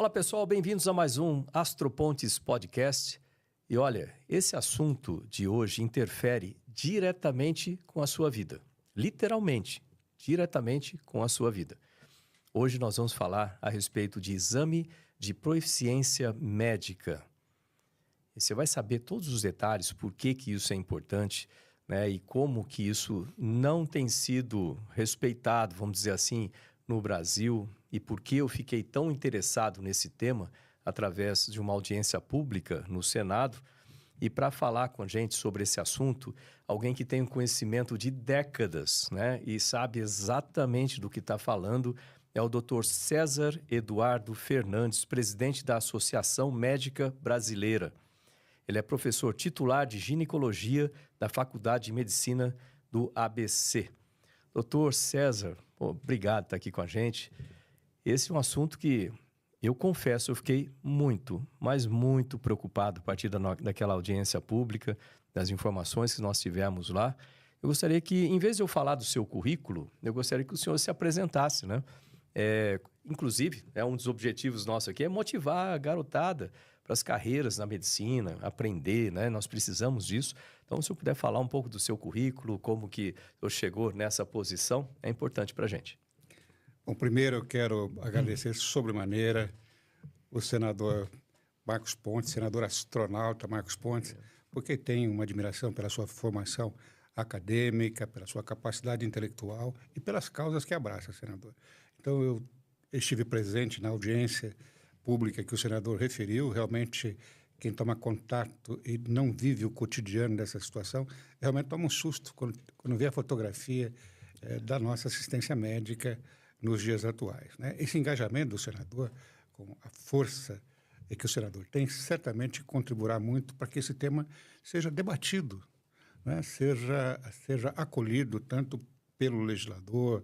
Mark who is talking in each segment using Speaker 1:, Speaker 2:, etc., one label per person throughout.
Speaker 1: Fala pessoal, bem-vindos a mais um Astropontes Podcast. E olha, esse assunto de hoje interfere diretamente com a sua vida. Literalmente, diretamente com a sua vida. Hoje nós vamos falar a respeito de exame de proficiência médica. E você vai saber todos os detalhes, por que isso é importante, né? E como que isso não tem sido respeitado, vamos dizer assim, no Brasil, e por que eu fiquei tão interessado nesse tema através de uma audiência pública no Senado. E para falar com a gente sobre esse assunto, alguém que tem um conhecimento de décadas, né, e sabe exatamente do que está falando, é o Dr. César Eduardo Fernandes, presidente da Associação Médica Brasileira. Ele é professor titular de ginecologia da Faculdade de Medicina do ABC. Doutor César, obrigado por estar aqui com a gente. Esse é um assunto que, eu confesso, eu fiquei muito, mas muito preocupado a partir daquela audiência pública, das informações que nós tivemos lá. Eu gostaria que, em vez de eu falar do seu currículo, eu gostaria que o senhor se apresentasse, né? Inclusive, um dos objetivos nossos aqui é motivar a garotada para as carreiras na medicina, aprender, né? Nós precisamos disso. Então, se eu puder falar um pouco do seu currículo, como que eu chegou nessa posição, é importante para a gente.
Speaker 2: Bom, primeiro eu quero agradecer sobremaneira o senador Marcos Pontes, senador astronauta Marcos Pontes, porque tenho uma admiração pela sua formação acadêmica, pela sua capacidade intelectual e pelas causas que abraça, senador. Então, eu estive presente na audiência pública que o senador referiu. Realmente, quem toma contato e não vive o cotidiano dessa situação, realmente toma um susto quando vê a fotografia da nossa assistência médica nos dias atuais, né? Esse engajamento do senador, com a força que o senador tem, certamente contribuirá muito para que esse tema seja debatido, né? Seja acolhido tanto pelo legislador,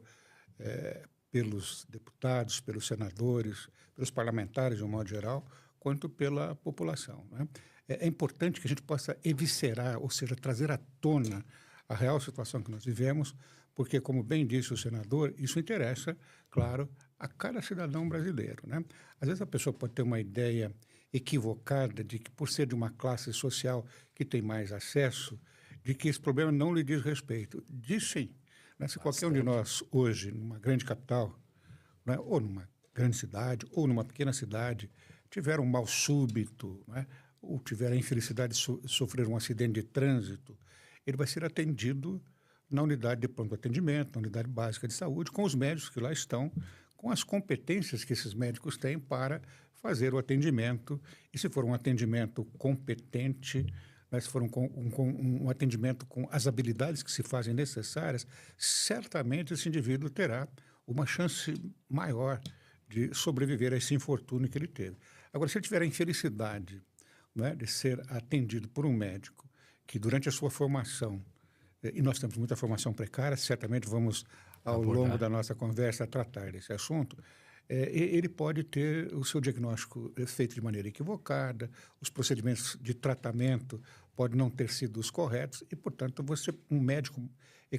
Speaker 2: pelos deputados, pelos senadores, pelos parlamentares de um modo geral, quanto pela população, né? É importante que a gente possa eviscerar, ou seja, trazer à tona a real situação que nós vivemos, porque, como bem disse o senador, isso interessa, claro, a cada cidadão brasileiro, né? Às vezes a pessoa pode ter uma ideia equivocada de que, por ser de uma classe social que tem mais acesso, de que esse problema não lhe diz respeito. Diz sim, né? Se qualquer um de nós hoje, numa grande capital, né, ou numa grande cidade, ou numa pequena cidade, tiver um mal súbito, né, ou tiver a infelicidade de sofrer um acidente de trânsito, ele vai ser atendido na unidade de pronto atendimento, na unidade básica de saúde, com os médicos que lá estão, com as competências que esses médicos têm para fazer o atendimento. E se for um atendimento competente, né, se for um atendimento com as habilidades que se fazem necessárias, certamente esse indivíduo terá uma chance maior de sobreviver a esse infortúnio que ele teve. Agora, se ele tiver a infelicidade, né, de ser atendido por um médico que durante a sua formação, e nós temos muita formação precária, certamente vamos, ao longo da nossa conversa, tratar desse assunto, ele pode ter o seu diagnóstico feito de maneira equivocada, os procedimentos de tratamento podem não ter sido os corretos e, portanto, um médico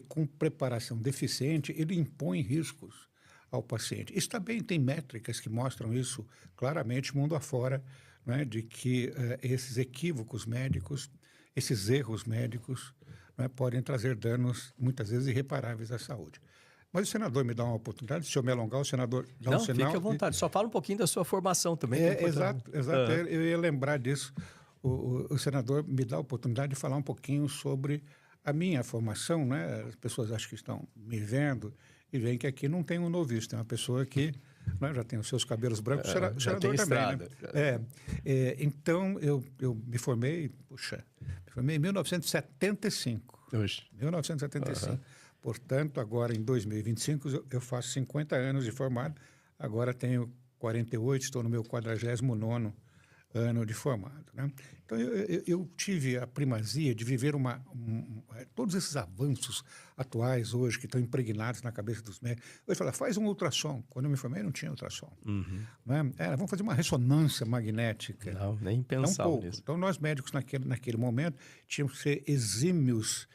Speaker 2: com preparação deficiente, ele impõe riscos ao paciente. Isso também tem métricas que mostram isso claramente, mundo afora, né, de que esses equívocos médicos, esses erros médicos, né, podem trazer danos, muitas vezes, irreparáveis à saúde. Mas o senador me dá uma oportunidade, se eu me alongar, o senador dá um sinal...
Speaker 1: Não, fique à vontade, só fala um pouquinho da sua formação também.
Speaker 2: Exato. Eu ia lembrar disso. O senador me dá a oportunidade de falar um pouquinho sobre a minha formação, né? As pessoas acham que estão me vendo e veem que aqui não tem um noviço, tem uma pessoa que, né, já tem os seus cabelos brancos, o senador também, estrada, né? Então, eu me formei em 1975. 1975. Portanto, agora em 2025 eu faço 50 anos de formado, agora tenho 48, estou no meu 49º ano de formado, né? Então, eu tive a primazia de viver todos esses avanços atuais hoje que estão impregnados na cabeça dos médicos. Eu falei, faz um ultrassom. Quando eu me formei, não tinha ultrassom. Né? Vamos fazer uma ressonância magnética.
Speaker 1: Não, nem pensava nisso.
Speaker 2: Então, nós médicos, naquele momento, tínhamos que ser exímios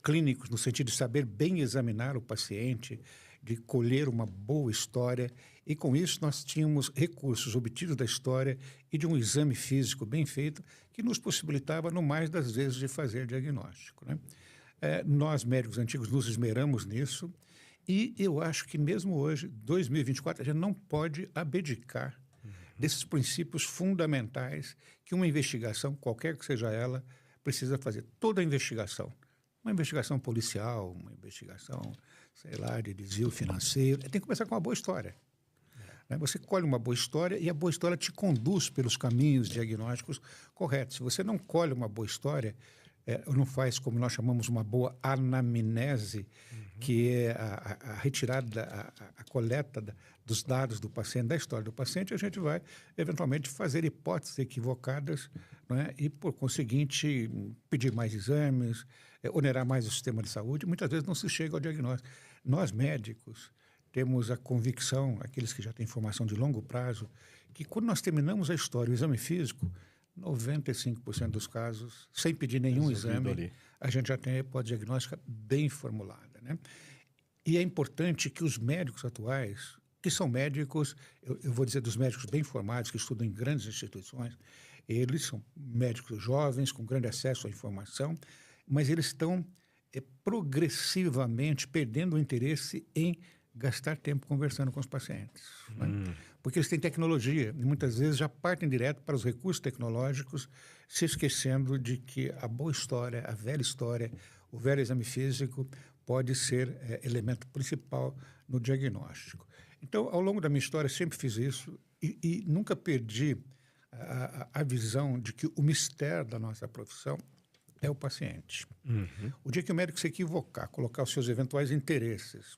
Speaker 2: clínicos, no sentido de saber bem examinar o paciente, de colher uma boa história. E com isso nós tínhamos recursos obtidos da história e de um exame físico bem feito que nos possibilitava, no mais das vezes, de fazer diagnóstico, né? Nós, médicos antigos, nos esmeramos nisso e eu acho que mesmo hoje, 2024, a gente não pode abdicar desses princípios fundamentais que uma investigação, qualquer que seja ela, precisa fazer. Toda investigação, uma investigação policial, uma investigação, sei lá, de desvio financeiro, tem que começar com uma boa história. Você colhe uma boa história e a boa história te conduz pelos caminhos diagnósticos corretos. Se você não colhe uma boa história, não faz, como nós chamamos, uma boa anamnese, que é a retirada, a coleta dos dados do paciente, da história do paciente, a gente vai, eventualmente, fazer hipóteses equivocadas, não é? E, por conseguinte, pedir mais exames, onerar mais o sistema de saúde. Muitas vezes não se chega ao diagnóstico. Nós, médicos, temos a convicção, aqueles que já têm formação de longo prazo, que quando nós terminamos a história, o exame físico, 95% dos casos, sem pedir nenhum exame, a gente já tem a hipótese diagnóstica bem formulada, né? E é importante que os médicos atuais, que são médicos, eu vou dizer dos médicos bem formados, que estudam em grandes instituições, eles são médicos jovens, com grande acesso à informação, mas eles estão progressivamente perdendo o interesse em gastar tempo conversando com os pacientes, né? Porque eles têm tecnologia e muitas vezes já partem direto para os recursos tecnológicos, se esquecendo de que a boa história, a velha história, o velho exame físico pode ser elemento principal no diagnóstico. Então, ao longo da minha história, sempre fiz isso e nunca perdi a visão de que o mistério da nossa profissão é o paciente. O dia que o médico se equivocar, colocar os seus eventuais interesses,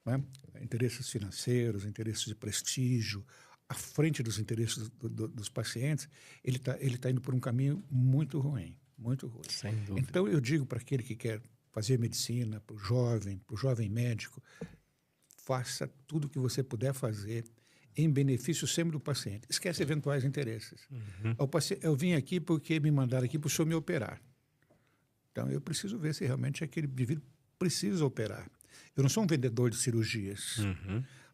Speaker 2: né? Interesses financeiros, interesses de prestígio, à frente dos interesses dos pacientes, ele tá indo por um caminho muito ruim, muito ruim.
Speaker 1: Sem dúvida.
Speaker 2: Então, eu digo para aquele que quer fazer medicina, para o jovem médico, faça tudo o que você puder fazer em benefício sempre do paciente. Esquece eventuais interesses. Eu vim aqui porque me mandaram aqui para o senhor me operar. Então, eu preciso ver se realmente aquele indivíduo precisa operar. Eu não sou um vendedor de cirurgias.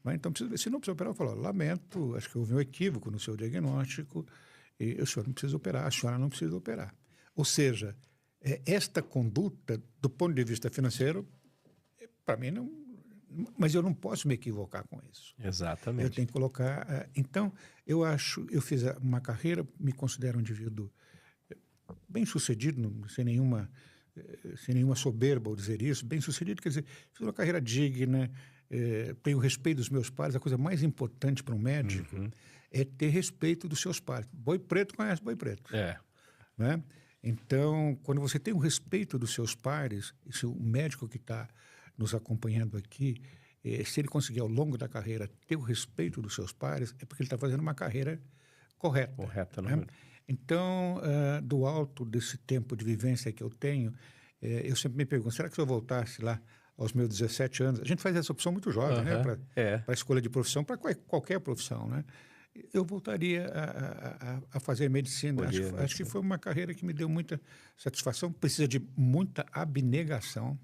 Speaker 2: Mas, então, preciso ver. Se não precisa operar, eu falo, lamento, acho que houve um equívoco no seu diagnóstico e o senhor não precisa operar, a senhora não precisa operar. Ou seja, esta conduta, do ponto de vista financeiro, para mim não... Mas eu não posso me equivocar com isso.
Speaker 1: Exatamente.
Speaker 2: Eu tenho que colocar... Então, eu fiz uma carreira, me considero um indivíduo bem-sucedido, sem nenhuma soberba ao dizer isso, bem-sucedido, quer dizer, fiz uma carreira digna, tenho respeito dos meus pares. A coisa mais importante para um médico é ter respeito dos seus pares. Boi preto conhece boi preto. Né? Então, quando você tem o respeito dos seus pares, e se o médico que está nos acompanhando aqui, se ele conseguir ao longo da carreira ter o respeito dos seus pares, é porque ele está fazendo uma carreira correta.
Speaker 1: Correta,
Speaker 2: né?
Speaker 1: Não?
Speaker 2: Então, do alto desse tempo de vivência que eu tenho, eu sempre me pergunto, será que se eu voltasse lá aos meus 17 anos, a gente faz essa opção muito jovem, né? Para a escolha de profissão, para qualquer profissão, né? Eu voltaria a fazer medicina. Acho que foi uma carreira que me deu muita satisfação, precisa de muita abnegação.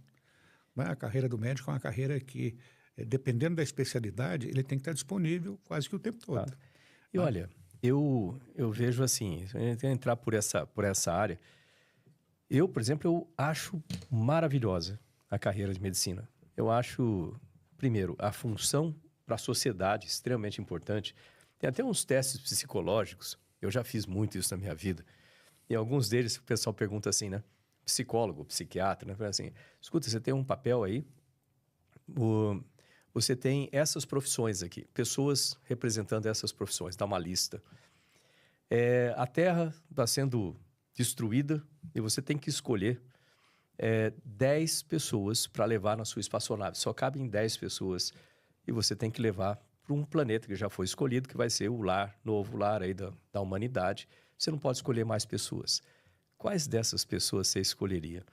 Speaker 2: Né? A carreira do médico é uma carreira que, dependendo da especialidade, ele tem que estar disponível quase que o tempo todo.
Speaker 1: E olha, eu vejo assim, se a gente entrar por essa área, eu, por exemplo, eu acho maravilhosa a carreira de medicina. Eu acho, primeiro, a função para a sociedade extremamente importante. Tem até uns testes psicológicos, eu já fiz muito isso na minha vida, e alguns deles o pessoal pergunta assim, né? Psicólogo, psiquiatra, né? Assim, escuta, você tem um papel aí, você tem essas profissões aqui, pessoas representando essas profissões, dá uma lista. A Terra está sendo destruída e você tem que escolher 10 pessoas para levar na sua espaçonave. Só cabem 10 pessoas e você tem que levar para um planeta que já foi escolhido, que vai ser o novo lar aí da humanidade. Você não pode escolher mais pessoas. Quais dessas pessoas você escolheria?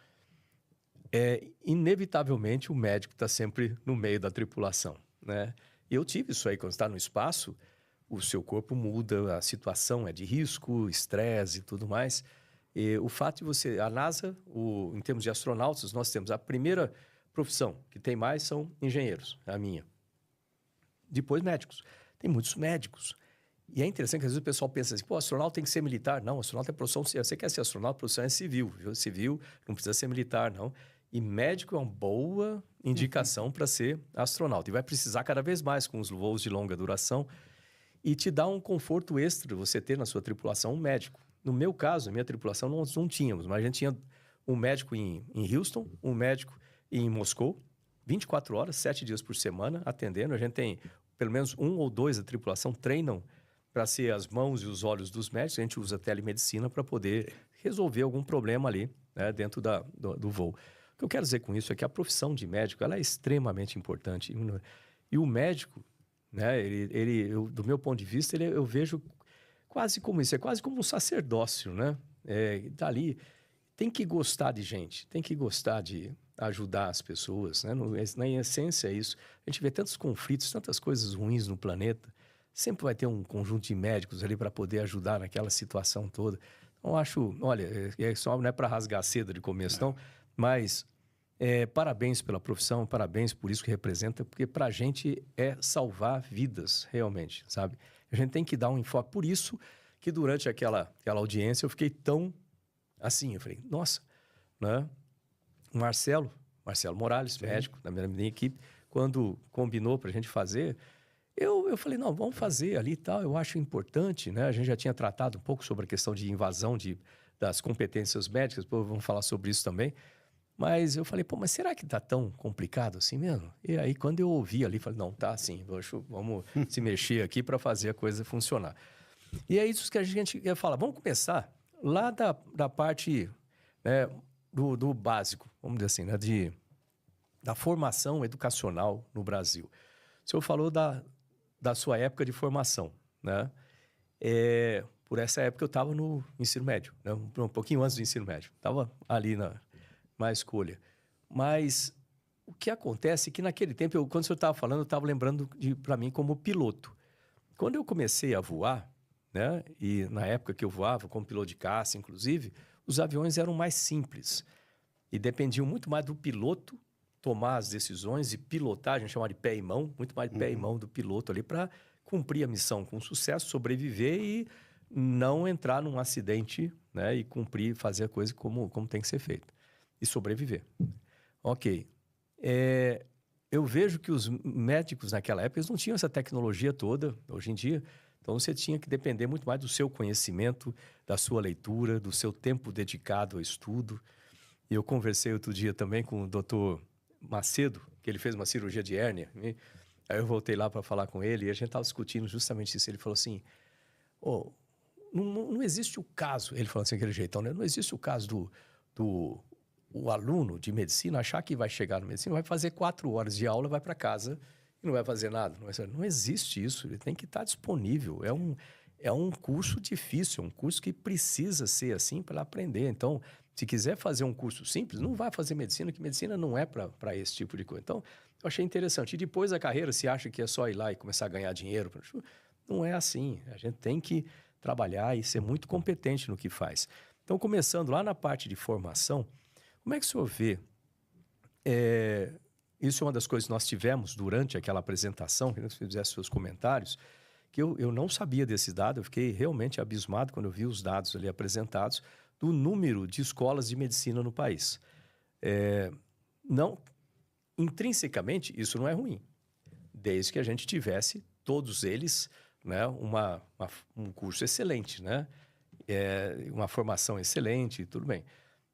Speaker 1: Inevitavelmente, o médico está sempre no meio da tripulação, né? Eu tive isso aí, quando está no espaço, o seu corpo muda, a situação é de risco, estresse e tudo mais. E o fato de você... A NASA, em termos de astronautas, nós temos a primeira profissão que tem mais são engenheiros, a minha. Depois médicos. Tem muitos médicos. E é interessante que às vezes o pessoal pensa assim, pô, astronauta tem que ser militar. Não, astronauta é profissão... Você quer ser astronauta, a profissão é civil. Viu? Civil não precisa ser militar, não. E médico é uma boa indicação para ser astronauta. E vai precisar cada vez mais com os voos de longa duração. E te dá um conforto extra você ter na sua tripulação um médico. No meu caso, a minha tripulação nós não tínhamos, mas a gente tinha um médico em Houston, um médico em Moscou, 24 horas, 7 dias por semana, atendendo. A gente tem pelo menos 1 ou 2 da tripulação treinam para ser as mãos e os olhos dos médicos. A gente usa telemedicina para poder resolver algum problema ali, né, dentro do voo. O que eu quero dizer com isso é que a profissão de médico ela é extremamente importante. E o médico, né, do meu ponto de vista, eu vejo quase como isso, é quase como um sacerdócio, né? Tá ali, tem que gostar de gente, tem que gostar de ajudar as pessoas, né? Na essência é isso. A gente vê tantos conflitos, tantas coisas ruins no planeta, sempre vai ter um conjunto de médicos ali para poder ajudar naquela situação toda. Então, acho, olha, só não é para rasgar cedo de começo, não, mas parabéns pela profissão, parabéns por isso que representa, porque para a gente é salvar vidas, realmente, sabe? A gente tem que dar um enfoque. Por isso que durante aquela audiência eu fiquei tão assim, eu falei, nossa, né? Marcelo Morales, sim, médico da minha equipe, quando combinou para a gente fazer, eu falei, não, vamos fazer ali e tal, eu acho importante, né? A gente já tinha tratado um pouco sobre a questão de invasão das competências médicas, depois vamos falar sobre isso também, mas eu falei, pô, mas será que tá tão complicado assim mesmo? E aí, quando eu ouvi ali, falei, não, tá assim, vamos se mexer aqui para fazer a coisa funcionar. E é isso que a gente quer falar. Vamos começar lá da parte, né, do básico, vamos dizer assim, né, da formação educacional no Brasil. O senhor falou da sua época de formação, né? Por essa época eu estava no ensino médio, né? Um pouquinho antes do ensino médio. Estava ali na escolha. Mas o que acontece é que naquele tempo, quando o senhor estava falando, eu estava lembrando para mim como piloto. Quando eu comecei a voar, né, e na época que eu voava, como piloto de caça, inclusive, os aviões eram mais simples e dependiam muito mais do piloto tomar as decisões e pilotar, a gente chama de pé e mão, muito mais de pé e mão do piloto ali para cumprir a missão com sucesso, sobreviver e não entrar num acidente, né, e fazer a coisa como tem que ser feita. E sobreviver. Ok. Eu vejo que os médicos naquela época eles não tinham essa tecnologia toda, hoje em dia. Então, você tinha que depender muito mais do seu conhecimento, da sua leitura, do seu tempo dedicado ao estudo. E eu conversei outro dia também com o doutor Macedo, que ele fez uma cirurgia de hérnia. Aí eu voltei lá para falar com ele e a gente estava discutindo justamente isso. Ele falou assim, não existe o caso, ele falou assim daquele jeitão, né? Não existe o caso o aluno de medicina achar que vai chegar na medicina, vai fazer 4 horas de aula, vai para casa e não vai fazer nada. Não existe isso, ele tem que estar disponível. É um curso difícil, é um curso que precisa ser assim para aprender. Então, se quiser fazer um curso simples, não vai fazer medicina, que medicina não é para esse tipo de coisa. Então, eu achei interessante. E depois da carreira, se acha que é só ir lá e começar a ganhar dinheiro, não é assim. A gente tem que trabalhar e ser muito competente no que faz. Então, começando lá na parte de formação, como é que o senhor vê? Isso é uma das coisas que nós tivemos durante aquela apresentação, que você fizesse seus comentários, que eu não sabia desse dado, eu fiquei realmente abismado quando eu vi os dados ali apresentados do número de escolas de medicina no país. Não, intrinsecamente, isso não é ruim, desde que a gente tivesse, todos eles, né, um curso excelente, né? Uma formação excelente, tudo bem.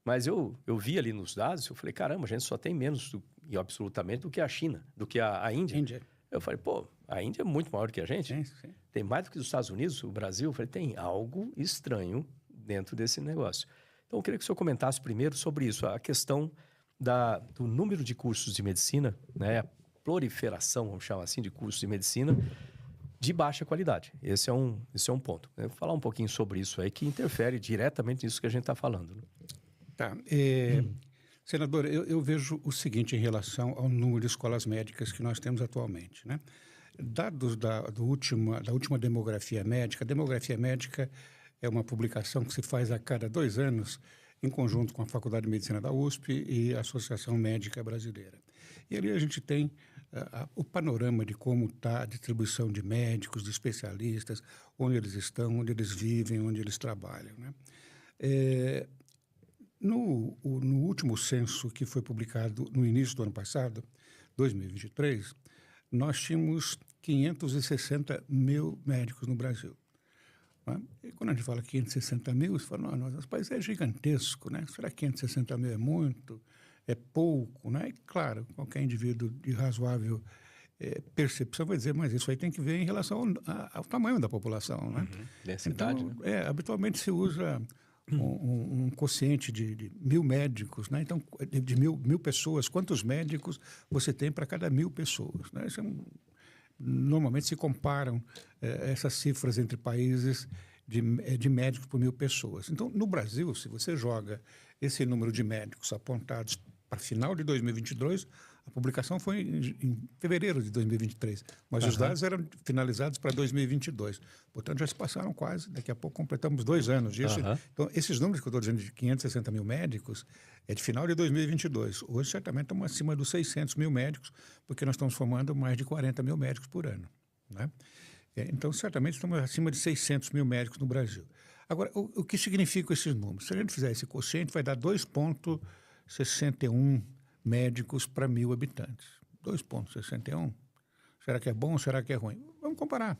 Speaker 1: Mas eu vi ali nos dados, eu falei, caramba, a gente só tem menos, absolutamente, do que a China, do que a Índia. Eu falei, pô, a Índia é muito maior do que a gente.
Speaker 2: Sim, sim.
Speaker 1: Tem mais do que os Estados Unidos, o Brasil. Eu falei, tem algo estranho dentro desse negócio. Então, eu queria que o senhor comentasse primeiro sobre isso, a questão do número de cursos de medicina, né, a proliferação, vamos chamar assim, de cursos de medicina de baixa qualidade. Esse é um ponto. Eu vou falar um pouquinho sobre isso aí, que interfere diretamente nisso que a gente está falando, né?
Speaker 2: Tá. Senador, eu vejo o seguinte em relação ao número de escolas médicas que nós temos atualmente, né? Dados da última demografia médica, é uma publicação que se faz a cada 2 anos, em conjunto com a Faculdade de Medicina da USP e a Associação Médica Brasileira. E ali a gente tem o panorama de como está a distribuição de médicos, de especialistas, onde eles estão, onde eles vivem, onde eles trabalham, né? No último censo que foi publicado no início do ano passado, 2023, nós tínhamos 560 mil médicos no Brasil. Né? E quando a gente fala 560 mil, você fala, nosso país é gigantesco, né? Será que 560 mil é muito? É pouco? Né? E, claro, qualquer indivíduo de razoável percepção vai dizer, mas isso aí tem que ver em relação ao tamanho da população. Né?
Speaker 1: Densidade,
Speaker 2: então,
Speaker 1: né?
Speaker 2: Habitualmente se usa um quociente de 1.000 médicos, né? Então, de mil pessoas, quantos médicos você tem para cada 1.000 pessoas? Né? Normalmente se comparam essas cifras entre países de médicos por 1.000 pessoas. Então, no Brasil, se você joga esse número de médicos apontados para final de 2022, a publicação foi em fevereiro de 2023, mas os dados eram finalizados para 2022. Portanto, já se passaram quase, daqui a pouco completamos 2 anos disso. Então, esses números que eu estou dizendo de 560 mil médicos é de final de 2022. Hoje, certamente, estamos acima dos 600 mil médicos, porque nós estamos formando mais de 40 mil médicos por ano. Né? Então, certamente, estamos acima de 600 mil médicos no Brasil. Agora, o que significam esses números? Se a gente fizer esse quociente, vai dar 2,61 médicos para 1.000 habitantes. 2,61. Será que é bom ou será que é ruim? Vamos comparar.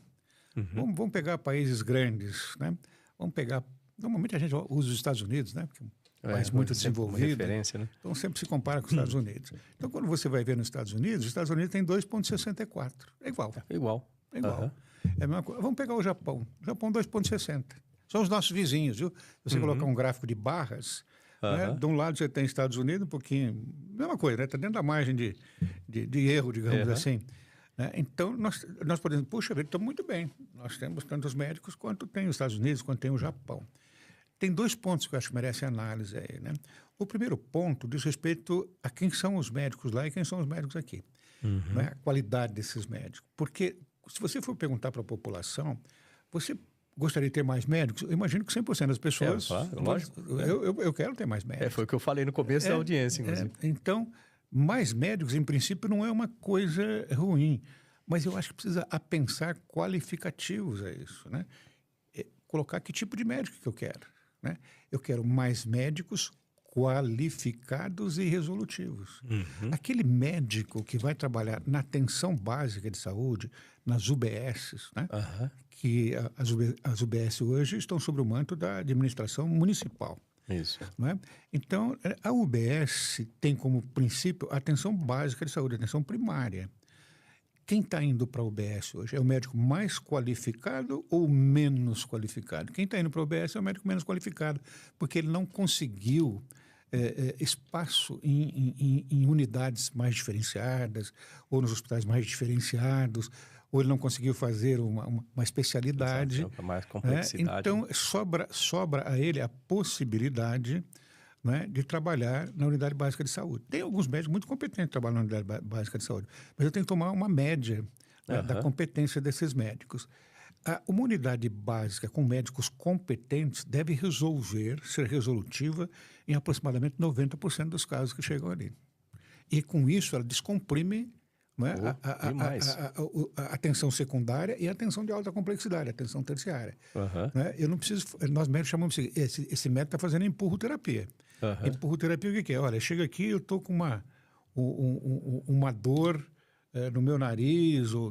Speaker 2: Vamos pegar países grandes, né? Vamos pegar... Normalmente a gente usa os Estados Unidos, né? Porque é um país muito desenvolvido.
Speaker 1: Uma referência, né?
Speaker 2: Então sempre se compara com os Estados Unidos. Então quando você vai ver nos Estados Unidos tem 2,64. É igual.
Speaker 1: É igual.
Speaker 2: É igual. É a mesma coisa. Vamos pegar o Japão. O Japão 2,60. São os nossos vizinhos, viu? Se você colocar um gráfico de barras... Né? De um lado você tem Estados Unidos, um pouquinho... Mesma coisa, né? Está dentro da margem de erro, digamos assim. Né? Então, nós podemos... Puxa vida, estamos muito bem. Nós temos tantos médicos quanto tem os Estados Unidos, quanto tem o Japão. Tem 2 pontos que eu acho que merecem análise aí, né? O primeiro ponto diz respeito a quem são os médicos lá e quem são os médicos aqui. Né? A qualidade desses médicos. Porque se você for perguntar para a população, você... Gostaria de ter mais médicos? Eu imagino que 100% das pessoas...
Speaker 1: lógico.
Speaker 2: Eu quero ter mais médicos.
Speaker 1: Foi o que eu falei no começo da audiência, inclusive.
Speaker 2: Então, mais médicos, em princípio, não é uma coisa ruim. Mas eu acho que precisa pensar qualificativos a isso. Né? Colocar que tipo de médico que eu quero. Né? Eu quero mais médicos qualificados e resolutivos. Aquele médico que vai trabalhar na atenção básica de saúde, nas UBSs, né? Que as UBS hoje estão sob o manto da administração municipal.
Speaker 1: Isso.
Speaker 2: Né? Então, a UBS tem como princípio a atenção básica de saúde, a atenção primária. Quem está indo para a UBS hoje é o médico mais qualificado ou menos qualificado? Quem está indo para a UBS é o médico menos qualificado, porque ele não conseguiu espaço em unidades mais diferenciadas ou nos hospitais mais diferenciados, ou ele não conseguiu fazer uma especialidade.
Speaker 1: Exato, mais complexidade.
Speaker 2: Então, sobra a ele a possibilidade, né, de trabalhar na unidade básica de saúde. Tem alguns médicos muito competentes que trabalham na unidade básica de saúde, mas eu tenho que tomar uma média da competência desses médicos. Uma unidade básica com médicos competentes deve ser resolutiva em aproximadamente 90% dos casos que chegam ali. E com isso ela descomprime, né, a atenção secundária e a atenção de alta complexidade, a atenção terciária. Né? Eu não preciso, nós médicos chamamos esse médico está fazendo empurroterapia. Empurroterapia o que é? Olha, chega aqui, eu estou com uma dor no meu nariz, ou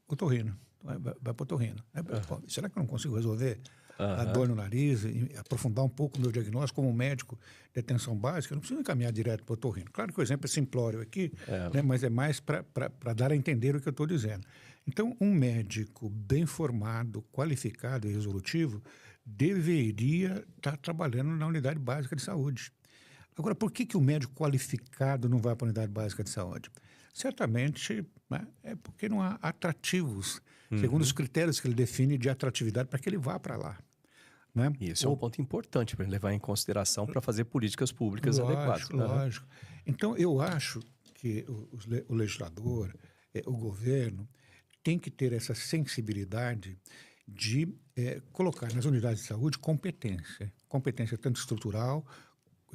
Speaker 2: otorrino. Vai para o otorrino. Será que eu não consigo resolver a dor no nariz e aprofundar um pouco o meu diagnóstico como médico de atenção básica? Eu não preciso encaminhar direto para o otorrino. Claro que o exemplo é simplório aqui, né, mas é mais para dar a entender o que eu estou dizendo. Então, um médico bem formado, qualificado e resolutivo deveria estar trabalhando na unidade básica de saúde. Agora, por que o médico qualificado não vai para a unidade básica de saúde? Certamente, né, é porque não há atrativos, segundo os critérios que ele define de atratividade para que ele vá para lá. Né?
Speaker 1: Isso é um ponto importante para levar em consideração para fazer políticas públicas adequadas.
Speaker 2: Lógico. Então, eu acho que o legislador, o governo, tem que ter essa sensibilidade de colocar nas unidades de saúde competência tanto estrutural,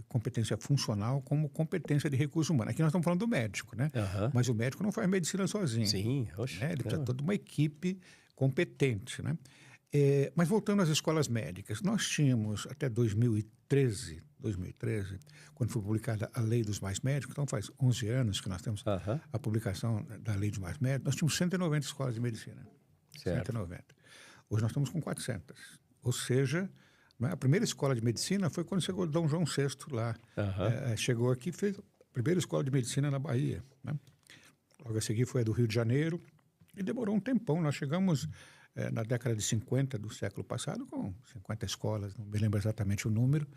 Speaker 2: competência funcional, como competência de recurso humano. Aqui nós estamos falando do médico, né? Mas o médico não faz medicina sozinho.
Speaker 1: Sim,
Speaker 2: né? Ele precisa de toda uma equipe competente, né? Mas voltando às escolas médicas, nós tínhamos até 2013, quando foi publicada a Lei dos Mais Médicos, então faz 11 anos que nós temos a publicação da Lei dos Mais Médicos, nós tínhamos 190 escolas de medicina.
Speaker 1: Certo.
Speaker 2: 190. Hoje nós estamos com 400. Ou seja, a primeira escola de medicina foi quando chegou Dom João VI lá. Chegou aqui e fez a primeira escola de medicina na Bahia. Né? Logo a seguir foi a do Rio de Janeiro e demorou um tempão. Nós chegamos na década de 50 do século passado com 50 escolas, não me lembro exatamente o número,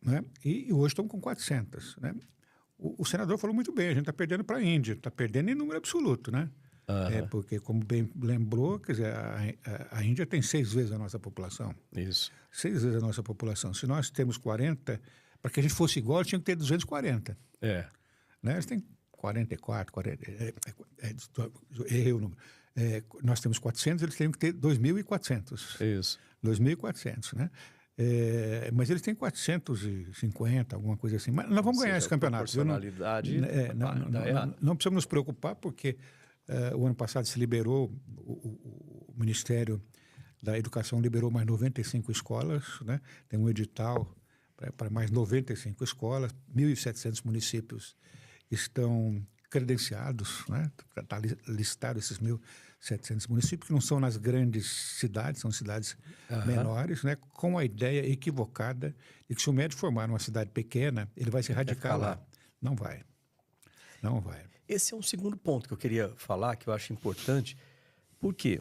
Speaker 2: né? E hoje estamos com 400. Né? O senador falou muito bem, a gente está perdendo para a Índia, está perdendo em número absoluto, né? Porque, como bem lembrou, quer dizer, a Índia tem 6 vezes a nossa população.
Speaker 1: Isso.
Speaker 2: 6 vezes a nossa população. Se nós temos 40, para que a gente fosse igual, tinha que ter 240. Né? Eles têm 44, 40. Errei o número. Nós temos 400, eles têm que ter 2.400.
Speaker 1: Isso.
Speaker 2: 2.400, né? Mas eles têm 450, alguma coisa assim. Mas nós vamos ganhar esse campeonato.
Speaker 1: Proporcionalidade
Speaker 2: não precisamos nos preocupar, porque o ano passado se liberou, o Ministério da Educação liberou mais 95 escolas, né? Tem um edital para mais 95 escolas, 1.700 municípios estão credenciados, né? Está listado esses 1.700 municípios, que não são nas grandes cidades, são cidades menores, né? Com a ideia equivocada de que se o médico formar numa cidade pequena, ele vai se radicar lá. Não vai. Não vai.
Speaker 1: Esse é um segundo ponto que eu queria falar, que eu acho importante, porque,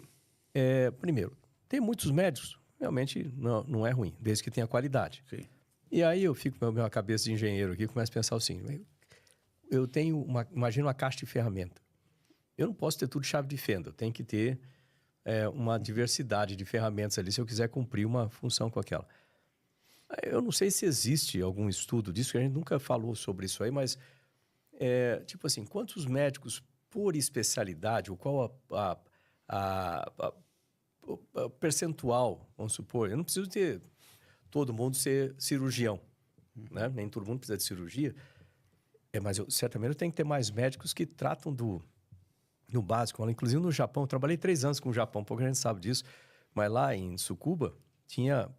Speaker 1: primeiro, tem muitos médicos, realmente não é ruim, desde que tenha qualidade.
Speaker 2: Sim.
Speaker 1: E aí eu fico com a minha cabeça de engenheiro aqui e começo a pensar assim, eu tenho imagina uma caixa de ferramenta. Eu não posso ter tudo chave de fenda, eu tenho que ter uma diversidade de ferramentas ali se eu quiser cumprir uma função com aquela. Eu não sei se existe algum estudo disso, que a gente nunca falou sobre isso aí, mas tipo assim, quantos médicos por especialidade, ou qual o percentual, vamos supor, eu não preciso ter todo mundo ser cirurgião, né? Nem todo mundo precisa de cirurgia, mas certamente eu tenho que ter mais médicos que tratam no básico. Inclusive no Japão, eu trabalhei 3 anos com o Japão, pouco a gente sabe disso, mas lá em Tsukuba,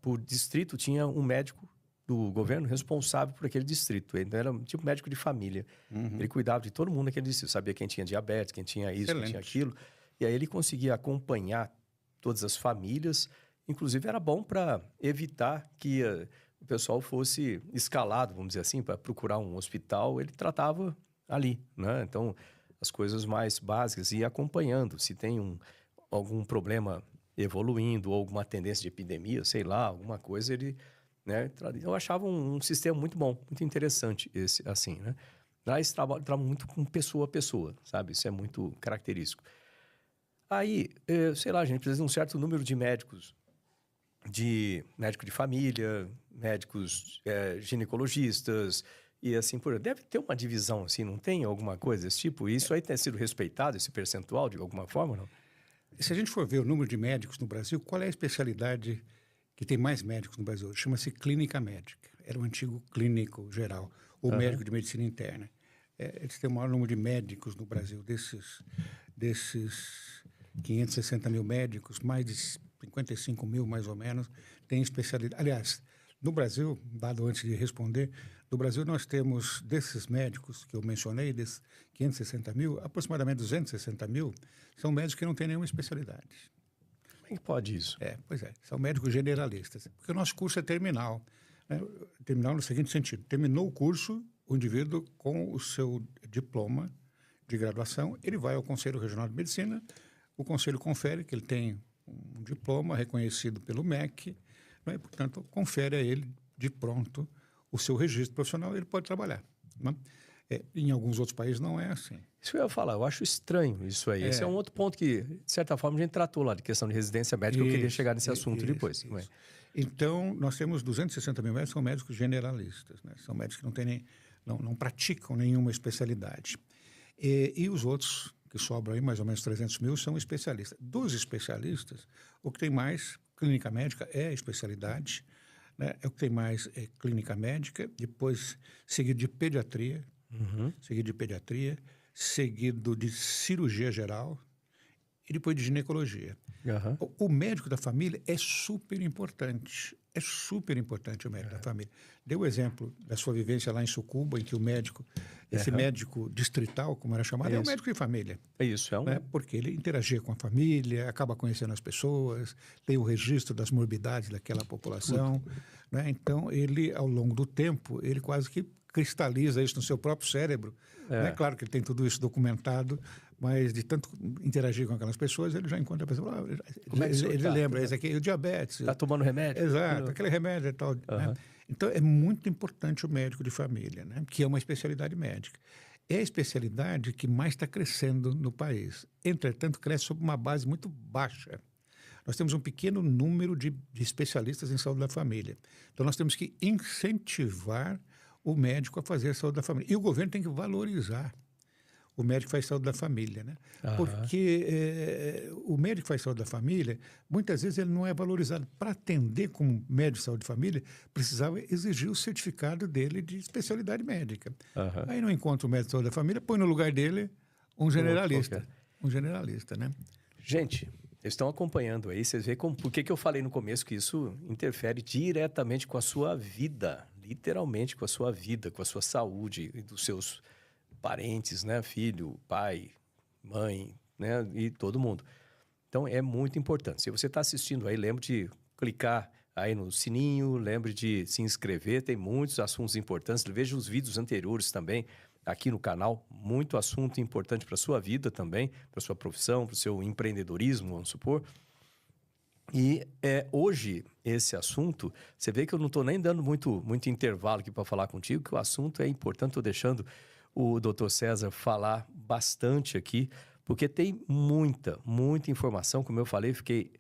Speaker 1: por distrito, tinha um médico do governo responsável por aquele distrito. Ele era tipo médico de família. Ele cuidava de todo mundo naquele distrito, sabia quem tinha diabetes, quem tinha isso, quem tinha aquilo. E aí ele conseguia acompanhar todas as famílias. Inclusive era bom para evitar que o pessoal fosse escalado, vamos dizer assim, para procurar um hospital. Ele tratava ali, né? Então, as coisas mais básicas, ia acompanhando. Se tem algum problema evoluindo, ou alguma tendência de epidemia, sei lá, alguma coisa, ele... Né? Eu achava um sistema muito bom, muito interessante esse, assim, né? Lá eles trabalham muito com pessoa a pessoa, sabe? Isso é muito característico. Aí, sei lá, a gente precisa de um certo número de médicos, médico de família, médicos ginecologistas e assim por... Deve ter uma divisão assim, não tem alguma coisa desse tipo? Isso aí tem sido respeitado, esse percentual, de alguma forma, não?
Speaker 2: Se a gente for ver o número de médicos no Brasil, qual é a especialidade que tem mais médicos no Brasil? Chama-se clínica médica. Era o antigo clínico geral, ou médico de medicina interna. Eles têm o maior número de médicos no Brasil. Desses 560 mil médicos, mais de 55 mil, mais ou menos, têm especialidade. Aliás, no Brasil, dado antes de responder, no Brasil nós temos, desses médicos que eu mencionei, desses 560 mil, aproximadamente 260 mil, são médicos que não têm nenhuma especialidade.
Speaker 1: Como é que pode isso?
Speaker 2: Pois é, são médicos generalistas, porque o nosso curso é terminal. Né? Terminal no seguinte sentido: terminou o curso, o indivíduo com o seu diploma de graduação, ele vai ao Conselho Regional de Medicina, o Conselho confere que ele tem um diploma reconhecido pelo MEC, né? E, portanto, confere a ele de pronto o seu registro profissional, ele pode trabalhar. Né? Em alguns outros países não é assim.
Speaker 1: Isso eu ia falar, eu acho estranho isso aí. Esse é um outro ponto que, de certa forma, a gente tratou lá, de questão de residência médica. Eu queria chegar nesse assunto depois. Isso.
Speaker 2: Então, nós temos 260 mil médicos, são médicos generalistas, né? São médicos que não praticam nenhuma especialidade. E os outros que sobram aí mais ou menos 300 mil, são especialistas. Dos especialistas, o que tem mais clínica médica é especialidade, né? É o que tem mais é clínica médica, depois seguido de pediatria, seguido de cirurgia geral e depois de ginecologia. O médico da família é super importante. É super importante o médico da família. Dê o exemplo da sua vivência lá em Sucuba, em que o médico, esse médico distrital, como era chamado, é um médico de família.
Speaker 1: É isso, é um...
Speaker 2: Né? Porque ele interagia com a família, acaba conhecendo as pessoas, tem o registro das morbidades daquela população. Né? Então, ele, ao longo do tempo, ele quase que cristaliza isso no seu próprio cérebro. Né? Claro que ele tem tudo isso documentado, mas de tanto interagir com aquelas pessoas, ele já encontra a pessoa. Ele lembra, esse aqui, o diabetes.
Speaker 1: Está tomando remédio?
Speaker 2: Exato, aquele remédio e tal. Né? Então, é muito importante o médico de família, né? Que é uma especialidade médica. É a especialidade que mais está crescendo no país. Entretanto, cresce sob uma base muito baixa. Nós temos um pequeno número de especialistas em saúde da família. Então, nós temos que incentivar o médico a fazer a saúde da família. E o governo tem que valorizar o médico que faz saúde da família, né? Porque o médico que faz saúde da família, muitas vezes ele não é valorizado. Para atender como médico de saúde de família, precisava exigir o certificado dele de especialidade médica. Aí não encontra o médico de saúde da família, põe no lugar dele um generalista. Um generalista, né?
Speaker 1: Gente, eles estão acompanhando aí, vocês veem por que eu falei no começo que isso interfere diretamente com a sua vida, literalmente com a sua vida, com a sua saúde e dos seus parentes, né? Filho, pai, mãe, né? E todo mundo. Então, é muito importante. Se você está assistindo aí, lembre de clicar aí no sininho, lembre de se inscrever, tem muitos assuntos importantes. Veja os vídeos anteriores também aqui no canal, muito assunto importante para a sua vida também, para a sua profissão, para o seu empreendedorismo, vamos supor. E hoje, esse assunto, você vê que eu não estou nem dando muito intervalo aqui para falar contigo, que o assunto é importante, estou deixando o Dr. César falar bastante aqui, porque tem muita informação. Como eu falei, fiquei,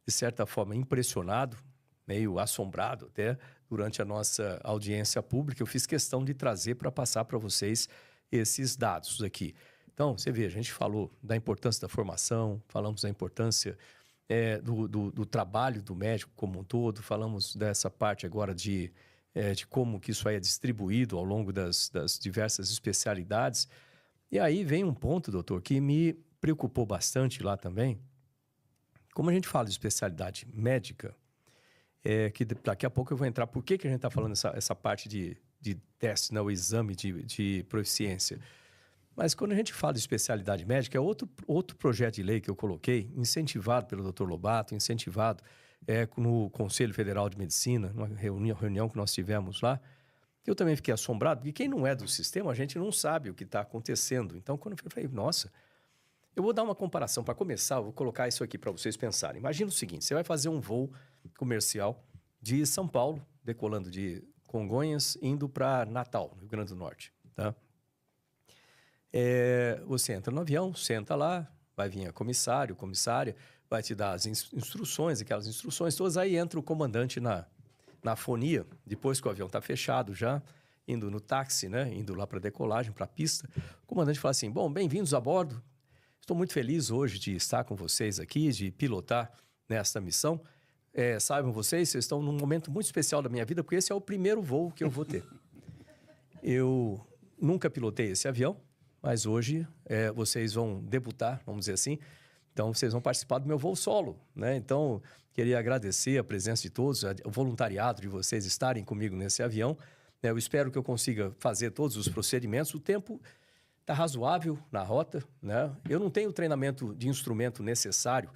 Speaker 1: de certa forma, impressionado, meio assombrado até, durante a nossa audiência pública. Eu fiz questão de trazer para passar para vocês esses dados aqui. Então, você vê, a gente falou da importância da formação, falamos da importância do trabalho do médico como um todo, falamos dessa parte agora de como que isso aí é distribuído ao longo das diversas especialidades. E aí vem um ponto, doutor, que me preocupou bastante lá também. Como a gente fala de especialidade médica, que daqui a pouco eu vou entrar, por que a gente está falando essa parte de teste, né, o exame de proficiência. Mas quando a gente fala de especialidade médica, é outro projeto de lei que eu coloquei, incentivado pelo Dr. Lobato, incentivado no Conselho Federal de Medicina, numa reunião que nós tivemos lá, eu também fiquei assombrado, porque quem não é do sistema, a gente não sabe o que está acontecendo. Então, quando eu falei, nossa, eu vou dar uma comparação. Para começar, eu vou colocar isso aqui para vocês pensarem. Imagina o seguinte, você vai fazer um voo comercial de São Paulo, decolando de Congonhas, indo para Natal, no Rio Grande do Norte, tá? Você entra no avião, senta lá, vai vir a comissária, vai te dar as instruções, aquelas instruções todas, aí entra o comandante na fonia, depois que o avião está fechado já, indo no táxi, né, indo lá para a decolagem, para a pista, o comandante fala assim, bom, bem-vindos a bordo, estou muito feliz hoje de estar com vocês aqui, de pilotar nesta missão, saibam vocês estão num momento muito especial da minha vida, porque esse é o primeiro voo que eu vou ter. Eu nunca pilotei esse avião, mas hoje vocês vão debutar, vamos dizer assim, então vocês vão participar do meu voo solo, né? Então, queria agradecer a presença de todos, o voluntariado de vocês estarem comigo nesse avião. Eu espero que eu consiga fazer todos os procedimentos. O tempo está razoável na rota, né? Eu não tenho o treinamento de instrumento necessário,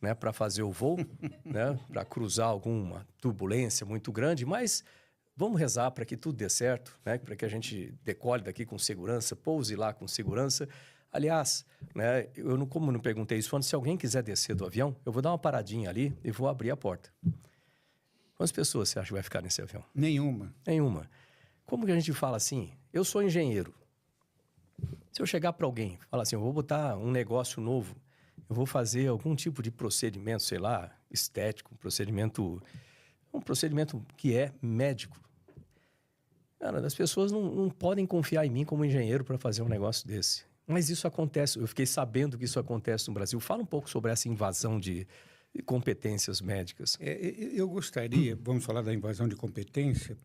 Speaker 1: né, para fazer o voo, né, para cruzar alguma turbulência muito grande, mas vamos rezar para que tudo dê certo, né, para que a gente decole daqui com segurança, pouse lá com segurança. Aliás, né, como não perguntei isso antes, se alguém quiser descer do avião, eu vou dar uma paradinha ali e vou abrir a porta. Quantas pessoas você acha que vai ficar nesse avião?
Speaker 2: Nenhuma.
Speaker 1: Como que a gente fala assim? Eu sou engenheiro. Se eu chegar para alguém e falar assim, eu vou botar um negócio novo, eu vou fazer algum tipo de procedimento, sei lá, estético, um procedimento que é médico. Cara, as pessoas não podem confiar em mim como engenheiro para fazer um negócio desse. Mas isso acontece, eu fiquei sabendo que isso acontece no Brasil. Fala um pouco sobre essa invasão de competências médicas.
Speaker 2: Eu gostaria, vamos falar da invasão de competência,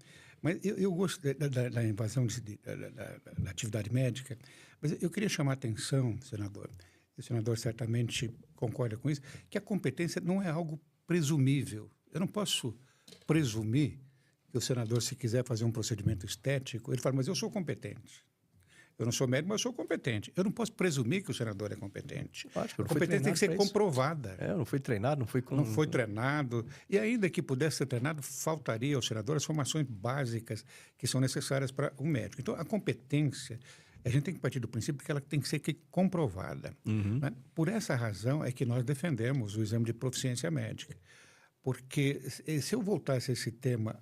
Speaker 2: mas eu gosto da invasão da atividade médica, mas eu queria chamar a atenção, senador, e o senador certamente concorda com isso, que a competência não é algo presumível. Eu não posso presumir que o senador, se quiser fazer um procedimento estético, ele fala, mas eu sou competente. Eu não sou médico, mas eu sou competente. Eu não posso presumir que o senador é competente.
Speaker 1: Acho que
Speaker 2: a competência tem que ser comprovada.
Speaker 1: Não foi treinado,
Speaker 2: Não foi treinado. E ainda que pudesse ser treinado, faltaria ao senador as formações básicas que são necessárias para o médico. Então, a competência, a gente tem que partir do princípio que ela tem que ser comprovada. Né? Por essa razão é que nós defendemos o exame de proficiência médica. Porque se eu voltasse a esse tema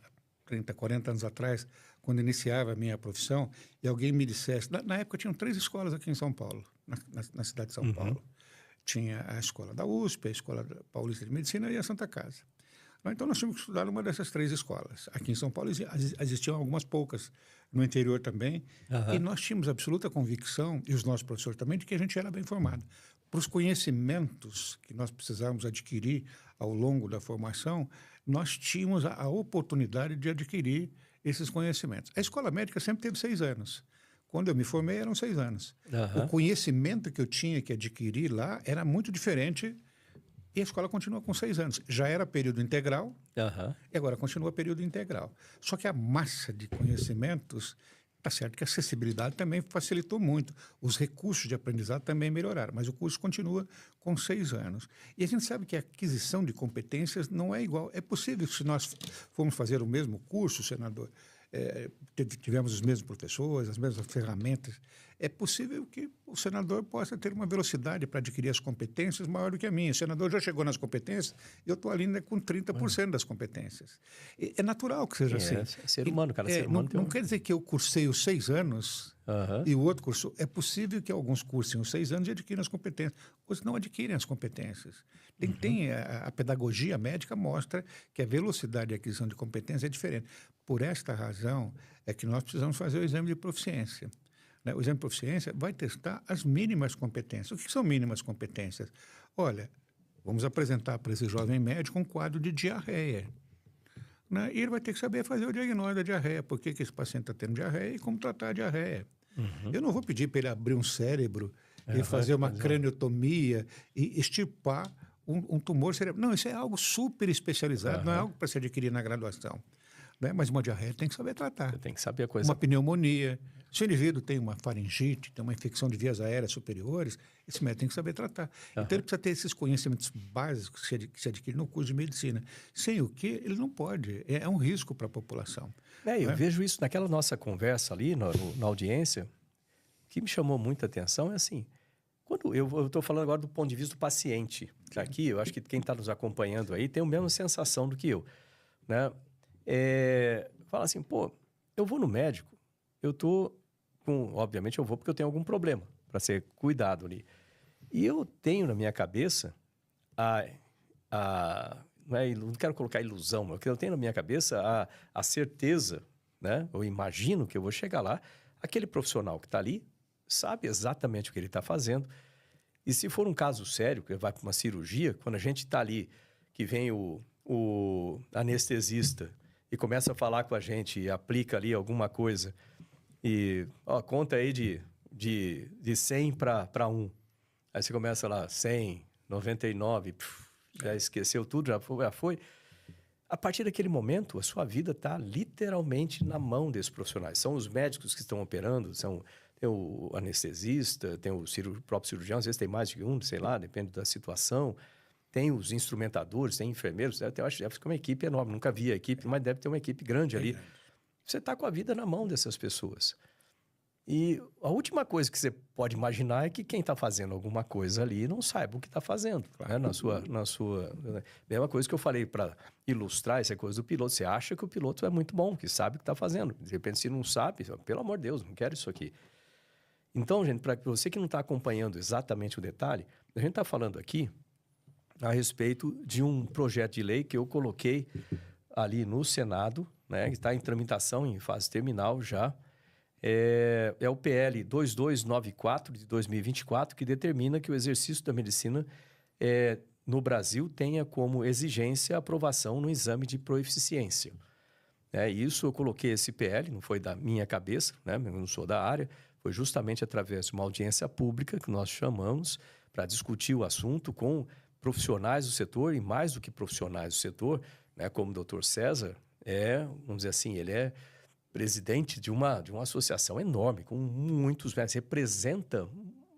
Speaker 2: 30, 40 anos atrás, quando iniciava a minha profissão, e alguém me dissesse... Na época, tinham 3 escolas aqui em São Paulo, na cidade de São Paulo. Tinha a escola da USP, a Escola Paulista de Medicina e a Santa Casa. Então, nós tínhamos que estudar numa dessas 3 escolas. Aqui em São Paulo existiam algumas poucas, no interior também. E nós tínhamos absoluta convicção, e os nossos professores também, de que a gente era bem formado. Para os conhecimentos que nós precisávamos adquirir ao longo da formação, nós tínhamos a oportunidade de adquirir esses conhecimentos. A escola médica sempre teve 6 anos. Quando eu me formei, eram 6 anos. O conhecimento que eu tinha que adquirir lá era muito diferente e a escola continua com 6 anos. Já era período integral e agora continua período integral. Só que a massa de conhecimentos, está certo que a acessibilidade também facilitou muito. Os recursos de aprendizado também melhoraram, mas o curso continua com 6 anos. E a gente sabe que a aquisição de competências não é igual. É possível que, se nós formos fazer o mesmo curso, senador, tivemos os mesmos professores, as mesmas ferramentas, é possível que o senador possa ter uma velocidade para adquirir as competências maior do que a minha. O senador já chegou nas competências e eu estou ali ainda com 30% das competências. É natural que seja assim.
Speaker 1: É ser humano, cara. Ser humano
Speaker 2: não quer dizer que eu cursei os 6 anos e o outro cursou. É possível que alguns cursem os 6 anos e adquiram as competências. Outros não adquirem as competências. A pedagogia médica mostra que a velocidade de aquisição de competência é diferente. Por esta razão é que nós precisamos fazer o exame de proficiência. O exame de proficiência vai testar as mínimas competências. O que são mínimas competências? Olha, vamos apresentar para esse jovem médico um quadro de diarreia. E ele vai ter que saber fazer o diagnóstico da diarreia, por que esse paciente está tendo diarreia e como tratar a diarreia. Eu não vou pedir para ele abrir um cérebro e fazer uma craniotomia e extirpar um tumor cerebral. Não, isso é algo super especializado, não é algo para se adquirir na graduação. Mas uma diarreia tem que saber tratar.
Speaker 1: Você tem que saber a coisa.
Speaker 2: Uma pneumonia. Se o indivíduo tem uma faringite, tem uma infecção de vias aéreas superiores, esse médico tem que saber tratar. Então, ele precisa ter esses conhecimentos básicos que se adquire no curso de medicina. Sem o que, ele não pode. É um risco para a população.
Speaker 1: Eu vejo isso naquela nossa conversa ali, na audiência. O que me chamou muita atenção é assim, quando eu estou falando agora do ponto de vista do paciente. Aqui, eu acho que quem está nos acompanhando aí tem a mesma sensação do que eu. Fala assim, eu vou no médico, obviamente eu vou porque eu tenho algum problema para ser cuidado ali. E eu tenho na minha cabeça não quero colocar ilusão, mas eu tenho na minha cabeça a certeza, eu imagino que eu vou chegar lá, aquele profissional que está ali sabe exatamente o que ele está fazendo. E se for um caso sério, que vai para uma cirurgia, quando a gente está ali, que vem o anestesista e começa a falar com a gente e aplica ali alguma coisa e conta aí de 100 para 1. Aí você começa lá, 100, 99, já esqueceu tudo, já foi. A partir daquele momento, a sua vida está literalmente na mão desses profissionais. São os médicos que estão operando, tem o anestesista, tem o próprio cirurgião, às vezes tem mais de um, sei lá, depende da situação. Tem os instrumentadores, tem enfermeiros, eu acho que deve ser uma equipe enorme. Nunca vi a equipe, mas deve ter uma equipe grande ali. Você está com a vida na mão dessas pessoas. E a última coisa que você pode imaginar é que quem está fazendo alguma coisa ali não saiba o que está fazendo. Claro. Na sua mesma coisa que eu falei para ilustrar essa coisa do piloto. Você acha que o piloto é muito bom, que sabe o que está fazendo. De repente, se não sabe, pelo amor de Deus, não quero isso aqui. Então, gente, para você que não está acompanhando exatamente o detalhe, a gente está falando aqui a respeito de um projeto de lei que eu coloquei ali no Senado, que está em tramitação, em fase terminal já, é o PL 2294 de 2024, que determina que o exercício da medicina no Brasil tenha como exigência a aprovação no exame de proeficiência. Isso eu coloquei esse PL, não foi da minha cabeça, né? Eu não sou da área, foi justamente através de uma audiência pública que nós chamamos para discutir o assunto com profissionais do setor, e mais do que profissionais do setor, né? Como o Dr. César vamos dizer assim, ele é presidente de uma associação enorme, com muitos médicos, representa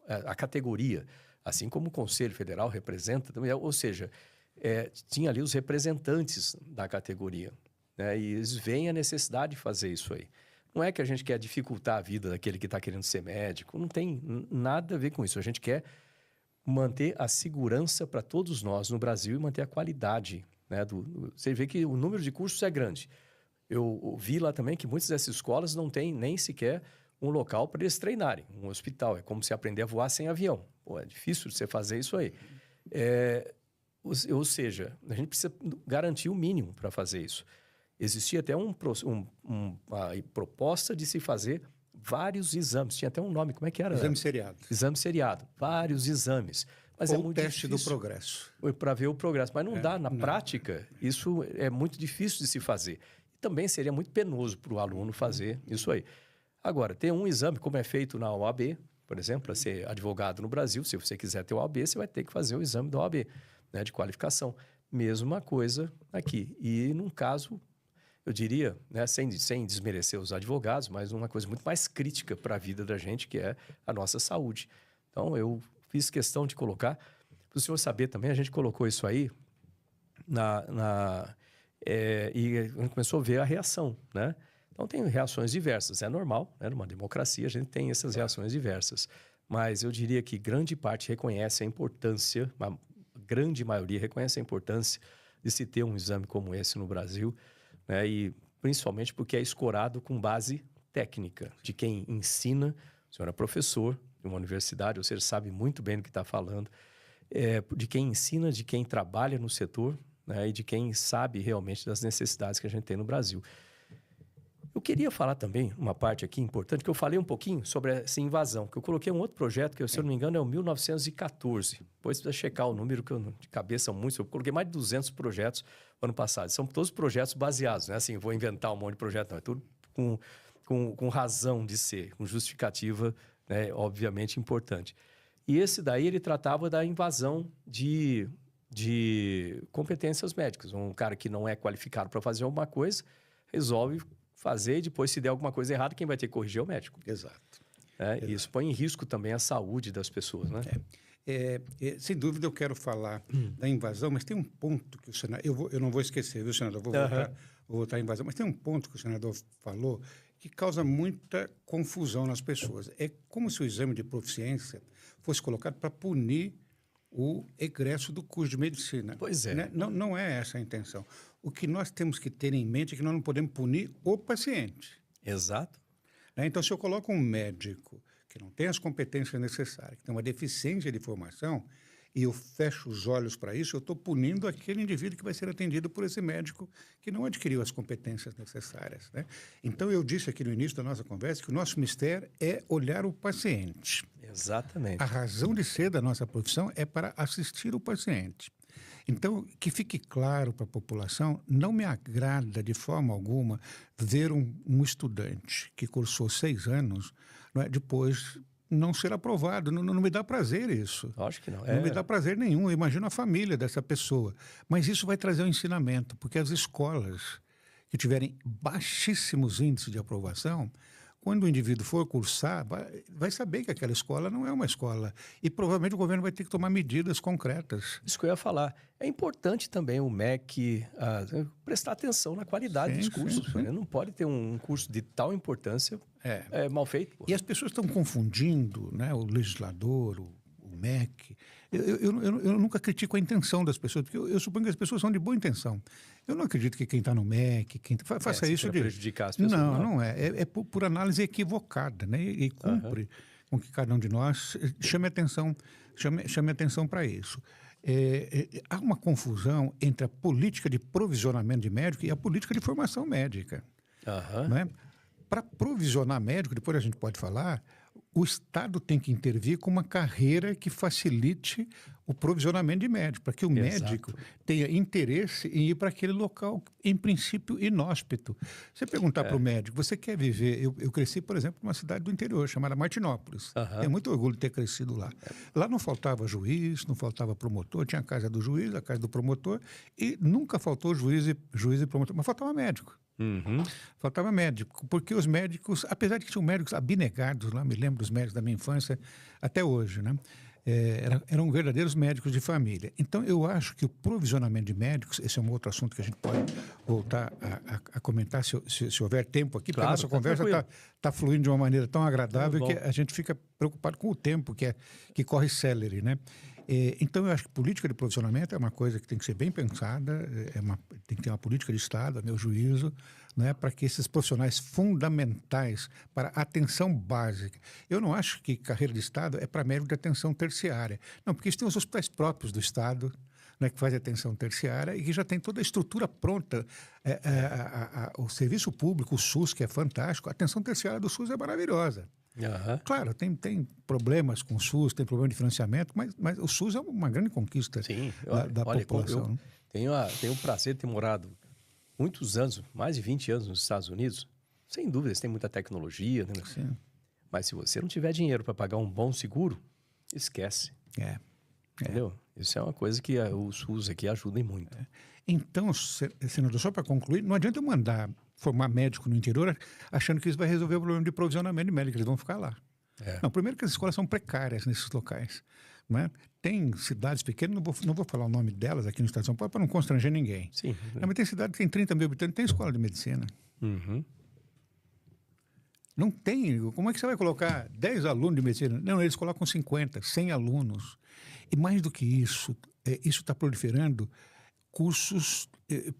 Speaker 1: a categoria, assim como o Conselho Federal representa também, ou seja, tinha ali os representantes da categoria, né? E eles veem a necessidade de fazer isso aí. Não é que a gente quer dificultar a vida daquele que está querendo ser médico, não tem nada a ver com isso. A gente quer manter a segurança para todos nós no Brasil e manter a qualidade, né? Você vê que o número de cursos é grande. Eu vi lá também que muitas dessas escolas não têm nem sequer um local para eles treinarem, um hospital. É como se aprender a voar sem avião. É difícil você fazer isso aí. Ou seja, a gente precisa garantir o mínimo para fazer isso. Existia até uma proposta de se fazer vários exames. Tinha até um nome, como é que era?
Speaker 2: Exame seriado.
Speaker 1: Exame seriado. Vários exames. Mas
Speaker 2: Ou o teste do progresso.
Speaker 1: Para ver o progresso. Mas não dá. Na prática, isso é muito difícil de se fazer. Também seria muito penoso para o aluno fazer isso aí. Agora, tem um exame, como é feito na OAB, por exemplo, para ser advogado no Brasil. Se você quiser ter o OAB, você vai ter que fazer o exame da OAB, né, de qualificação. Mesma coisa aqui. E num caso, eu diria, né, sem desmerecer os advogados, mas uma coisa muito mais crítica para a vida da gente, que é a nossa saúde. Então, eu fiz questão de colocar, para o senhor saber também, a gente colocou isso aí e a gente começou a ver a reação, né? Então, tem reações diversas. É normal, né? Numa democracia a gente tem essas reações diversas. Mas eu diria que grande parte reconhece a importância, a grande maioria reconhece a importância de se ter um exame como esse no Brasil, né? E principalmente porque é escorado com base técnica, de quem ensina. O senhor é professor de uma universidade, ou seja, sabe muito bem do que está falando, de quem ensina, de quem trabalha no setor, né, e de quem sabe realmente das necessidades que a gente tem no Brasil. Eu queria falar também uma parte aqui importante, que eu falei um pouquinho sobre essa invasão, que eu coloquei um outro projeto, que, se eu não me engano, é o 1914. Depois precisa checar o número, que eu, de cabeça são muitos. Eu coloquei mais de 200 projetos no ano passado. São todos projetos baseados, né? Assim, vou inventar um monte de projeto, não. É tudo com razão de ser, com justificativa, né, obviamente importante. E esse daí, ele tratava da invasão de competências médicas. Um cara que não é qualificado para fazer alguma coisa, resolve fazer e depois, se der alguma coisa errada, quem vai ter que corrigir é o médico.
Speaker 2: Exato.
Speaker 1: Exato. Isso põe em risco também a saúde das pessoas, né?
Speaker 2: Sem dúvida eu quero falar da invasão, mas tem um ponto que o senador... Eu não vou esquecer, viu, senador? Vou voltar à invasão, mas tem um ponto que o senador falou que causa muita confusão nas pessoas. É como se o exame de proficiência fosse colocado para punir o egresso do curso de medicina.
Speaker 1: Pois é.
Speaker 2: Né? Não é essa a intenção. O que nós temos que ter em mente é que nós não podemos punir o paciente.
Speaker 1: Exato.
Speaker 2: Né? Então, se eu coloco um médico que não tem as competências necessárias, que tem uma deficiência de formação, e eu fecho os olhos para isso, eu estou punindo aquele indivíduo que vai ser atendido por esse médico que não adquiriu as competências necessárias. Né? Então, eu disse aqui no início da nossa conversa que o nosso mistério é olhar o paciente.
Speaker 1: Exatamente.
Speaker 2: A razão de ser da nossa profissão é para assistir o paciente. Então, que fique claro para a população, não me agrada de forma alguma ver um estudante que cursou 6 anos, não é, depois não ser aprovado. Não me dá prazer isso.
Speaker 1: Acho que não.
Speaker 2: Não me dá prazer nenhum. Eu imagino a família dessa pessoa. Mas isso vai trazer um ensinamento, porque as escolas que tiverem baixíssimos índices de aprovação, quando o indivíduo for cursar, vai saber que aquela escola não é uma escola. E provavelmente o governo vai ter que tomar medidas concretas.
Speaker 1: Isso que eu ia falar. É importante também o MEC prestar atenção na qualidade dos cursos. Sim. Não pode ter um curso de tal importância mal feito.
Speaker 2: E as pessoas estão confundindo, né, o legislador, o MEC. Eu nunca critico a intenção das pessoas, porque eu suponho que as pessoas são de boa intenção. Eu não acredito que quem está no MEC, faça isso de
Speaker 1: prejudicar as pessoas.
Speaker 2: Não é. É por análise equivocada, né? E cumpre com que cada um de nós chame atenção para isso. Há uma confusão entre a política de provisionamento de médico e a política de formação médica. Não é? para provisionar médico, depois a gente pode falar, o Estado tem que intervir com uma carreira que facilite o provisionamento de médico, para que o médico tenha interesse em ir para aquele local, em princípio, inóspito. Você perguntar para o médico, você quer viver... Eu cresci, por exemplo, numa cidade do interior, chamada Martinópolis. Tenho muito orgulho de ter crescido lá. Lá não faltava juiz, não faltava promotor, tinha a casa do juiz, a casa do promotor, e nunca faltou juiz e promotor, mas faltava médico. Faltava médico, porque os médicos, apesar de que tinham médicos abnegados lá, me lembro dos médicos da minha infância, até hoje, né? Eram verdadeiros médicos de família. Então, eu acho que o provisionamento de médicos, esse é um outro assunto que a gente pode voltar a comentar, se houver tempo aqui, porque a nossa conversa está fluindo de uma maneira tão agradável que a gente fica preocupado com o tempo, que corre célere, né? Então, eu acho que política de provisionamento é uma coisa que tem que ser bem pensada, tem que ter uma política de Estado, a meu juízo, né, para que esses profissionais fundamentais para a atenção básica. Eu não acho que carreira de Estado é para médico de atenção terciária. Não, porque isso tem os hospitais próprios do Estado, né, que fazem atenção terciária e que já tem toda a estrutura pronta. O serviço público, o SUS, que é fantástico, a atenção terciária do SUS é maravilhosa. Claro, tem problemas com o SUS, tem problema de financiamento, mas o SUS é uma grande conquista da população.
Speaker 1: Eu tenho o prazer de ter morado muitos anos, mais de 20 anos nos Estados Unidos. Sem dúvida, tem muita tecnologia, né?
Speaker 2: Sim.
Speaker 1: Mas se você não tiver dinheiro para pagar um bom seguro, esquece. Entendeu? Isso é uma coisa que o SUS aqui ajuda muito.
Speaker 2: Então, senador, só para concluir, não adianta eu mandar formar médico no interior achando que isso vai resolver o problema de provisionamento de médico, eles vão ficar lá. Não, primeiro que as escolas são precárias nesses locais. Não é? Tem cidades pequenas, não vou falar o nome delas aqui no estado de São Paulo para não constranger ninguém.
Speaker 1: Sim.
Speaker 2: Não, mas tem cidade que tem 30 mil habitantes, tem escola de medicina. Não tem. Como é que você vai colocar 10 alunos de medicina? Não, eles colocam 50, 100 alunos. E mais do que isso, isso está proliferando cursos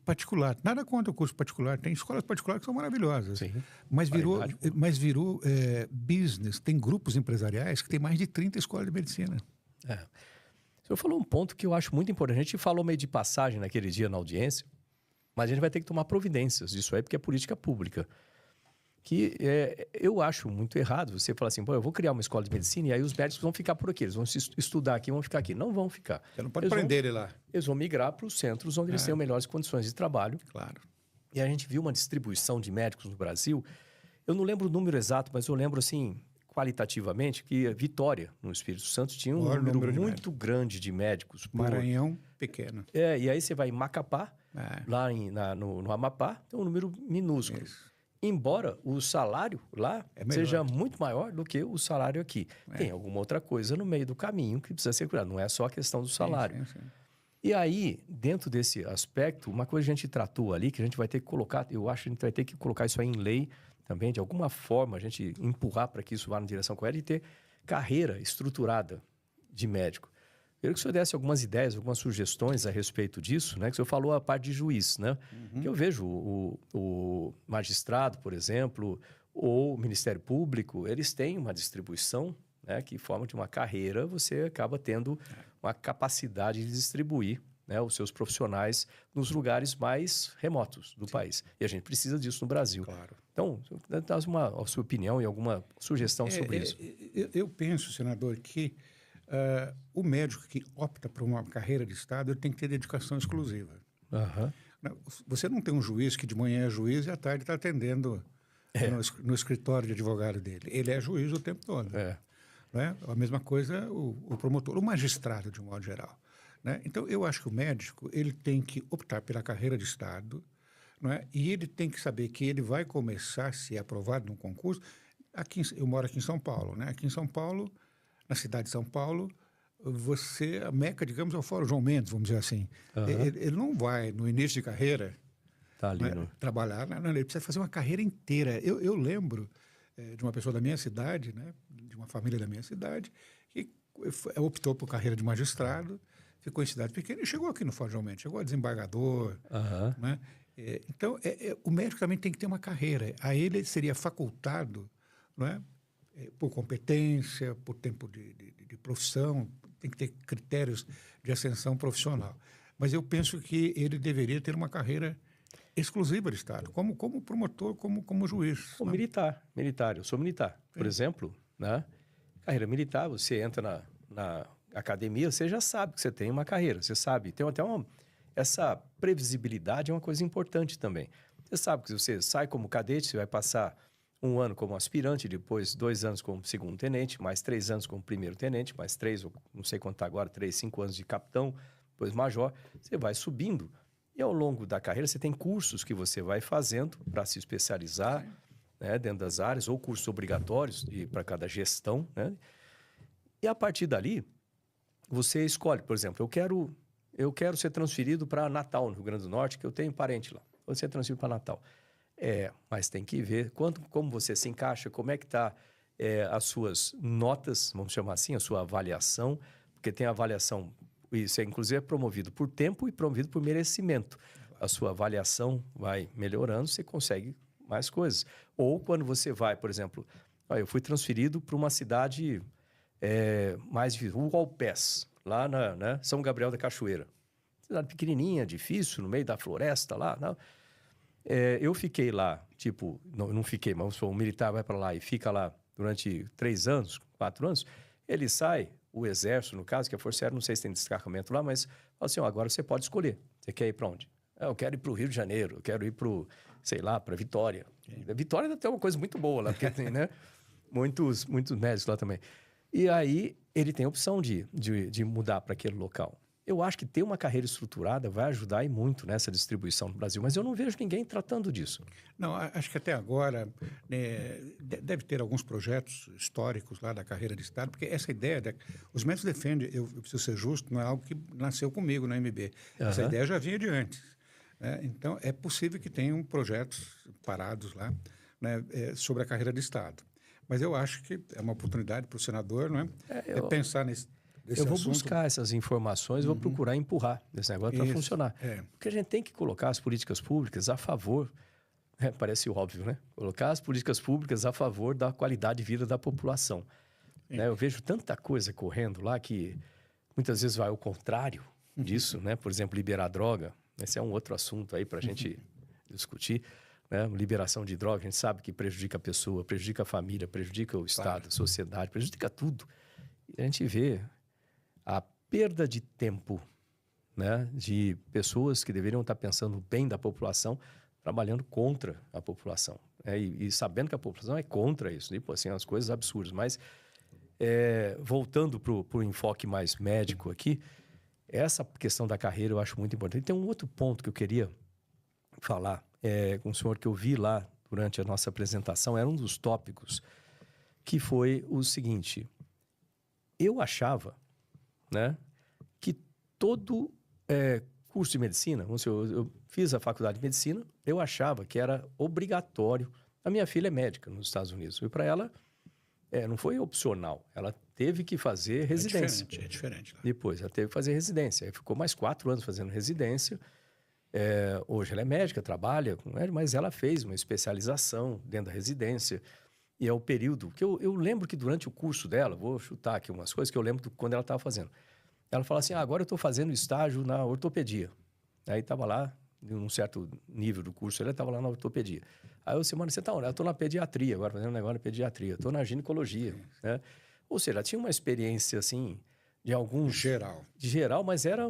Speaker 2: particulares. Nada contra o curso particular. Tem escolas particulares que são maravilhosas.
Speaker 1: Sim.
Speaker 2: Mas virou business. Tem grupos empresariais que têm mais de 30 escolas de medicina.
Speaker 1: O senhor falou um ponto que eu acho muito importante. A gente falou meio de passagem naquele dia na audiência, mas a gente vai ter que tomar providências disso aí, porque é política pública. Que eu acho muito errado você falar assim, eu vou criar uma escola de medicina e aí os médicos vão ficar por aqui, eles vão estudar aqui, vão ficar aqui. Não vão ficar.
Speaker 2: Você não pode prender ele lá.
Speaker 1: Eles vão migrar para os centros onde eles tenham melhores condições de trabalho.
Speaker 2: Claro.
Speaker 1: E a gente viu uma distribuição de médicos no Brasil. Eu não lembro o número exato, mas eu lembro, assim, qualitativamente, que Vitória, no Espírito Santo, tinha um número muito grande de médicos.
Speaker 2: Maranhão, pequeno.
Speaker 1: E aí você vai em Macapá, lá no Amapá, tem um número minúsculo.
Speaker 2: Isso.
Speaker 1: Embora o salário lá seja muito maior do que o salário aqui. Tem alguma outra coisa no meio do caminho que precisa ser cuidada. Não é só a questão do salário.
Speaker 2: Sim.
Speaker 1: E aí, dentro desse aspecto, uma coisa que a gente tratou ali, que a gente vai ter que colocar, eu acho que a gente vai ter que colocar isso aí em lei também, de alguma forma, a gente empurrar para que isso vá na direção correta e ter carreira estruturada de médico. Eu queria que o senhor desse algumas ideias, algumas sugestões a respeito disso, né? Que o senhor falou a parte de juiz, né? Que eu vejo o magistrado, por exemplo, ou o Ministério Público, eles têm uma distribuição, né? Que forma de uma carreira, você acaba tendo uma capacidade de distribuir, né, os seus profissionais nos lugares mais remotos do país. E a gente precisa disso no Brasil.
Speaker 2: Claro.
Speaker 1: Então, dá a sua opinião e alguma sugestão sobre isso.
Speaker 2: Eu penso, senador, que o médico que opta por uma carreira de Estado, ele tem que ter dedicação exclusiva. Você não tem um juiz que de manhã é juiz e à tarde está atendendo no escritório de advogado dele. Ele é juiz o tempo todo. Né? A mesma coisa o promotor, o magistrado, de um modo geral. Né? Então, eu acho que o médico ele tem que optar pela carreira de Estado, não é? E ele tem que saber que ele vai começar, se é aprovado num concurso. Eu moro aqui em São Paulo. Né? Aqui em São Paulo, na cidade de São Paulo, a meca, digamos, é o Fórum João Mendes, vamos dizer assim. Ele não vai, no início de carreira, trabalhar. Não, ele precisa fazer uma carreira inteira. Eu lembro de uma pessoa da minha cidade, né? De uma família da minha cidade, que optou por carreira de magistrado, ficou em cidade pequena e chegou aqui no Fórum João Mendes, chegou a desembargador. Né? Então, o médico também tem que ter uma carreira. A ele seria facultado, não é? Por competência, por tempo de profissão, tem que ter critérios de ascensão profissional. Mas eu penso que ele deveria ter uma carreira exclusiva do Estado, como promotor, como juiz.
Speaker 1: Ou militar, eu sou militar. Por exemplo, né? Carreira militar, você entra na academia, você já sabe que você tem uma carreira, você sabe, tem até essa previsibilidade é uma coisa importante também. Você sabe que você sai como cadete, você vai passar 1 ano como aspirante, depois 2 anos como segundo tenente, mais 3 anos como primeiro tenente, mais 3, não sei quanto tá agora, 3, 5 anos de capitão, depois major, você vai subindo. E ao longo da carreira você tem cursos que você vai fazendo para se especializar, né, dentro das áreas, ou cursos obrigatórios para cada gestão, né? E a partir dali, você escolhe, por exemplo, eu quero ser transferido para Natal, no Rio Grande do Norte, que eu tenho parente lá. Vou ser transferido para Natal. Mas tem que ver como você se encaixa, como é que está as suas notas, vamos chamar assim, a sua avaliação, porque tem avaliação, isso inclusive é promovido por tempo e promovido por merecimento. A sua avaliação vai melhorando, você consegue mais coisas. Ou quando você vai, por exemplo, eu fui transferido para uma cidade mais difícil, Uaupés, lá na São Gabriel da Cachoeira. Cidade pequenininha, difícil, no meio da floresta lá, não. Eu fiquei lá, tipo, não fiquei, mas um militar vai para lá e fica lá durante 3 anos, 4 anos, ele sai, o exército, no caso, que a Força Aérea, não sei se tem destacamento lá, mas fala assim, agora você pode escolher, você quer ir para onde? Eu quero ir para o Rio de Janeiro, eu quero ir para, sei lá, para Vitória. Vitória ainda tem uma coisa muito boa lá, porque tem, né, muitos médicos lá também. E aí ele tem a opção de mudar para aquele local. Eu acho que ter uma carreira estruturada vai ajudar e muito nessa distribuição no Brasil, mas eu não vejo ninguém tratando disso.
Speaker 2: Não, acho que até agora deve ter alguns projetos históricos lá da carreira de Estado, porque essa ideia, os médicos defendem, eu preciso ser justo, não é algo que nasceu comigo no MB. Essa ideia já vinha de antes. Né? Então, é possível que tenham projetos parados lá, né, sobre a carreira de Estado. Mas eu acho que é uma oportunidade para o senador, não é? Pensar nesse
Speaker 1: eu vou
Speaker 2: assunto.
Speaker 1: buscar essas informações, vou procurar empurrar esse negócio para funcionar. Porque a gente tem que colocar as políticas públicas a favor, parece óbvio, né? Colocar as políticas públicas a favor da qualidade de vida da população. Né? Eu vejo tanta coisa correndo lá que muitas vezes vai ao contrário disso, né? Por exemplo, liberar droga. Esse é um outro assunto aí para a gente discutir. Né? Liberação de droga, a gente sabe que prejudica a pessoa, prejudica a família, prejudica o Estado, a sociedade, prejudica tudo. E a gente vê a perda de tempo, né, de pessoas que deveriam estar pensando bem da população, trabalhando contra a população. E sabendo que a população é contra isso. Tipo assim, as coisas absurdas. Mas, voltando para o enfoque mais médico aqui, essa questão da carreira eu acho muito importante. E tem um outro ponto que eu queria falar com o senhor, que eu vi lá durante a nossa apresentação, era um dos tópicos, que foi o seguinte: eu achava, né, que todo curso de medicina, eu fiz a faculdade de medicina, eu achava que era obrigatório. A minha filha é médica nos Estados Unidos, e para ela não foi opcional, ela teve que fazer residência.
Speaker 2: É diferente. Né?
Speaker 1: Depois ela teve que fazer residência, aí ficou mais 4 anos fazendo residência. Hoje ela é médica, trabalha com ela, mas ela fez uma especialização dentro da residência. E é o período que eu lembro que durante o curso dela, vou chutar aqui umas coisas que eu lembro quando ela estava fazendo. Ela fala assim, agora eu estou fazendo estágio na ortopedia. Aí estava lá, em um certo nível do curso, ela estava lá na ortopedia. Aí eu disse, mano, você está onde? Eu estou na pediatria, agora fazendo um negócio na pediatria. Estou na ginecologia. Né? Ou seja, ela tinha uma experiência, assim, de alguns...
Speaker 2: De
Speaker 1: geral, mas era...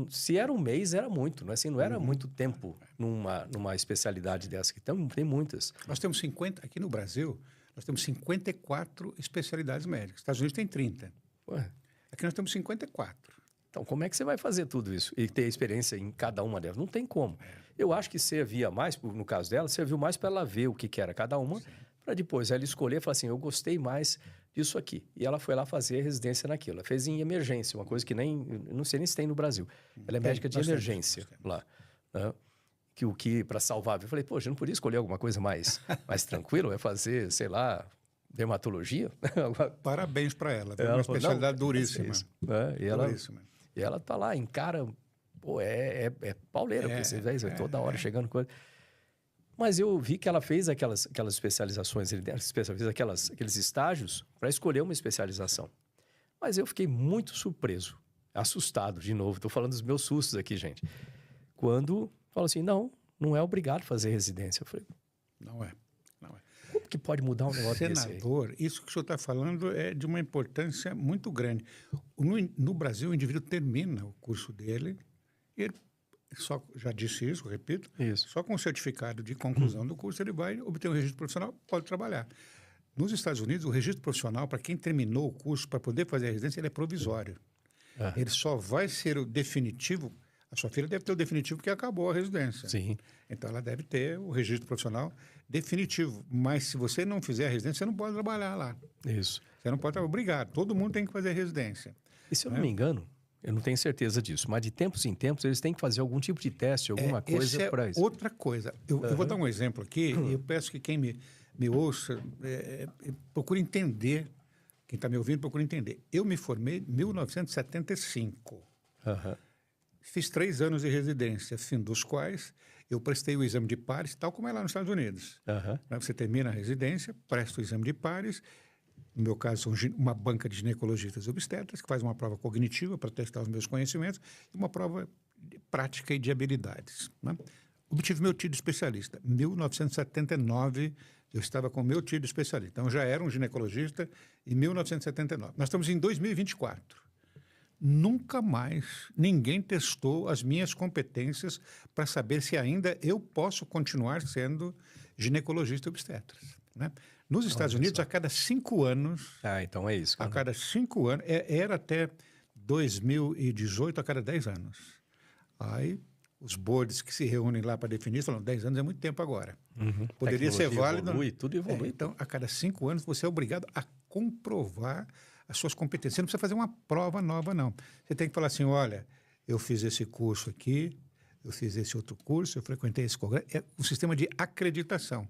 Speaker 1: se era um mês, era muito. Não, assim, não era muito tempo numa especialidade dessa. Então, tem muitas.
Speaker 2: Nós temos 50... Aqui no Brasil, nós temos 54 especialidades médicas. Nos Estados Unidos tem 30.
Speaker 1: Ué.
Speaker 2: Aqui nós temos 54.
Speaker 1: Então, como é que você vai fazer tudo isso e ter experiência em cada uma delas? Não tem como. Eu acho que servia mais, no caso dela, serviu mais para ela ver o que era cada uma, para depois ela escolher e falar assim, eu gostei mais disso aqui. E ela foi lá fazer residência naquilo. Ela fez em emergência, uma coisa que não sei nem se tem no Brasil. Ela é médica de emergência lá. Né? Que para salvar, eu falei, poxa, não podia escolher alguma coisa mais tranquila? Vai fazer, sei lá, dermatologia?
Speaker 2: Parabéns para ela. É uma especialidade duríssima.
Speaker 1: E ela tá lá, encara... Pô, é pauleira, porque você vê toda hora chegando coisa... Mas eu vi que ela fez aquelas especializações, fez aqueles estágios para escolher uma especialização. Mas eu fiquei muito surpreso, assustado, de novo. Estou falando dos meus sustos aqui, gente. Quando Fala assim, não é obrigado a fazer residência. Eu falei,
Speaker 2: Não é.
Speaker 1: como que pode mudar um negócio desse aí?
Speaker 2: Senador, isso que o senhor está falando é de uma importância muito grande. No Brasil, o indivíduo termina o curso dele, e ele só, já disse isso, repito,
Speaker 1: Isso.
Speaker 2: só com o certificado de conclusão do curso ele vai obter um registro profissional, pode trabalhar. Nos Estados Unidos, o registro profissional, para quem terminou o curso, para poder fazer a residência, ele é provisório. Ele só vai ser o definitivo. A sua filha deve ter o definitivo porque acabou a residência.
Speaker 1: Sim.
Speaker 2: Então, ela deve ter o registro profissional definitivo. Mas, se você não fizer a residência, você não pode trabalhar lá.
Speaker 1: Isso.
Speaker 2: Você não pode trabalhar. Obrigado. Todo mundo tem que fazer a residência.
Speaker 1: E se eu não me engano, eu não tenho certeza disso, mas de tempos em tempos eles têm que fazer algum tipo de teste, alguma coisa para isso.
Speaker 2: Outra coisa. Eu vou dar um exemplo aqui e eu peço que quem me ouça procure entender. Quem está me ouvindo, procure entender. Eu me formei em 1975. Fiz 3 anos de residência, fim dos quais eu prestei o exame de pares, tal como é lá nos Estados Unidos. Você termina a residência, presta o exame de pares. No meu caso, são uma banca de ginecologistas e obstetras, que faz uma prova cognitiva para testar os meus conhecimentos e uma prova prática e de habilidades. Obtive meu título de especialista. Em 1979, eu estava com meu título de especialista. Então, eu já era um ginecologista em 1979. Nós estamos em 2024. Nunca mais ninguém testou as minhas competências para saber se ainda eu posso continuar sendo ginecologista obstetra. Nos Estados Unidos, a cada 5 anos...
Speaker 1: então é isso.
Speaker 2: A cada 5 anos, era até 2018, a cada 10 anos. Aí, os boards que se reúnem lá para definir falam, 10 anos é muito tempo agora. Poderia ser válido...
Speaker 1: Tudo evolui.
Speaker 2: Então, a cada 5 anos, você é obrigado a comprovar as suas competências. Você não precisa fazer uma prova nova, não. Você tem que falar assim, olha, eu fiz esse curso aqui, eu fiz esse outro curso, eu frequentei esse congresso. É um sistema de acreditação.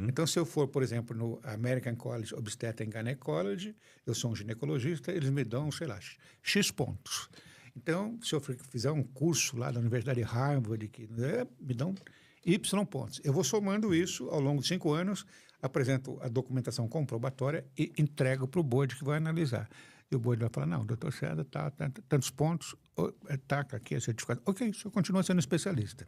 Speaker 2: Então, se eu for, por exemplo, no American College Obstetrics and Gynecology, eu sou um ginecologista, eles me dão, sei lá, X pontos. Então, se eu fizer um curso lá da Universidade de Harvard, me dão Y pontos. Eu vou somando isso ao longo de 5 anos, apresento a documentação comprobatória e entrego para o board que vai analisar. E o board vai falar, não, doutor César, tá tantos pontos, tá aqui a certificado. Ok, o senhor continua sendo especialista.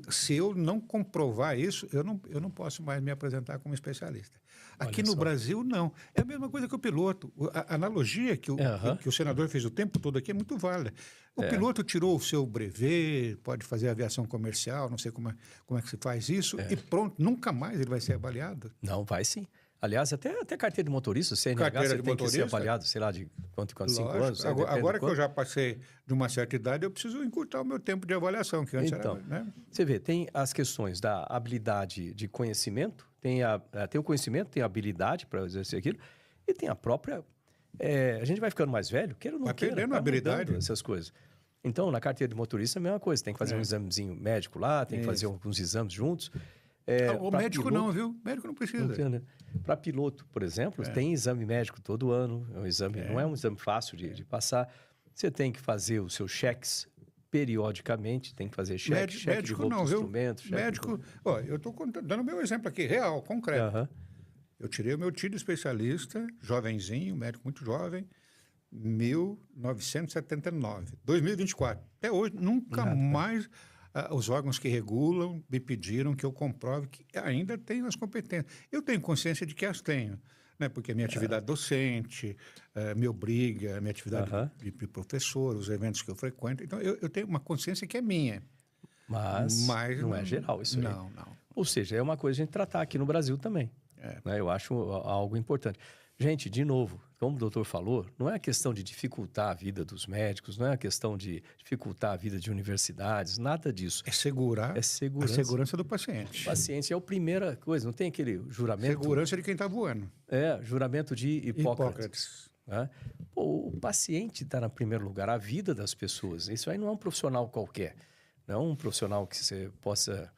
Speaker 2: Se eu não comprovar isso, eu não posso mais me apresentar como especialista. Aqui no Brasil, não. É a mesma coisa que o piloto. A analogia que o senador fez o tempo todo aqui é muito válida. O piloto tirou o seu brevet, pode fazer aviação comercial, não sei como é que se faz isso, e pronto, nunca mais ele vai ser avaliado.
Speaker 1: Não, vai sim. Aliás, até carteira de motorista, CNH, você tem que ser avaliado, sei lá, de quanto 5 anos.
Speaker 2: Agora que eu já passei de uma certa idade, eu preciso encurtar o meu tempo de avaliação, que antes era...
Speaker 1: Você vê, tem as questões da habilidade de conhecimento, tem o conhecimento, tem a habilidade para exercer aquilo, e tem a própria... a gente vai ficando mais velho, queira ou não queira,
Speaker 2: perdendo a habilidade.
Speaker 1: Essas coisas. Então, na carteira de motorista é a mesma coisa, tem que fazer um examezinho médico lá, tem que fazer alguns exames juntos.
Speaker 2: O médico piloto, não, viu? O médico não precisa.
Speaker 1: Para piloto, por exemplo, tem exame médico todo ano. É um exame, não é um exame fácil de passar. Você tem que fazer os seus cheques periodicamente, tem que fazer cheque de roubo de instrumentos.
Speaker 2: Médico, eu estou dando meu exemplo aqui, real, concreto. Eu tirei o meu título de especialista, jovenzinho, médico muito jovem, 1979. 2024. Até hoje, nunca mais... Os órgãos que regulam me pediram que eu comprove que ainda tenho as competências. Eu tenho consciência de que as tenho, porque a minha atividade docente me obriga, a minha atividade de professor, os eventos que eu frequento. Então, eu tenho uma consciência que é minha.
Speaker 1: Mas não é geral isso aí.
Speaker 2: Não.
Speaker 1: Ou seja, é uma coisa a gente tratar aqui no Brasil também. Eu acho algo importante. Gente, de novo, como o doutor falou, não é a questão de dificultar a vida dos médicos, não é a questão de dificultar a vida de universidades, nada disso.
Speaker 2: É segurança. A segurança do paciente.
Speaker 1: O paciente é a primeira coisa, não tem aquele juramento...
Speaker 2: Segurança de quem está voando.
Speaker 1: Juramento de Hipócrates. O paciente está no primeiro lugar, a vida das pessoas. Isso aí não é um profissional qualquer, não é um profissional que você possa...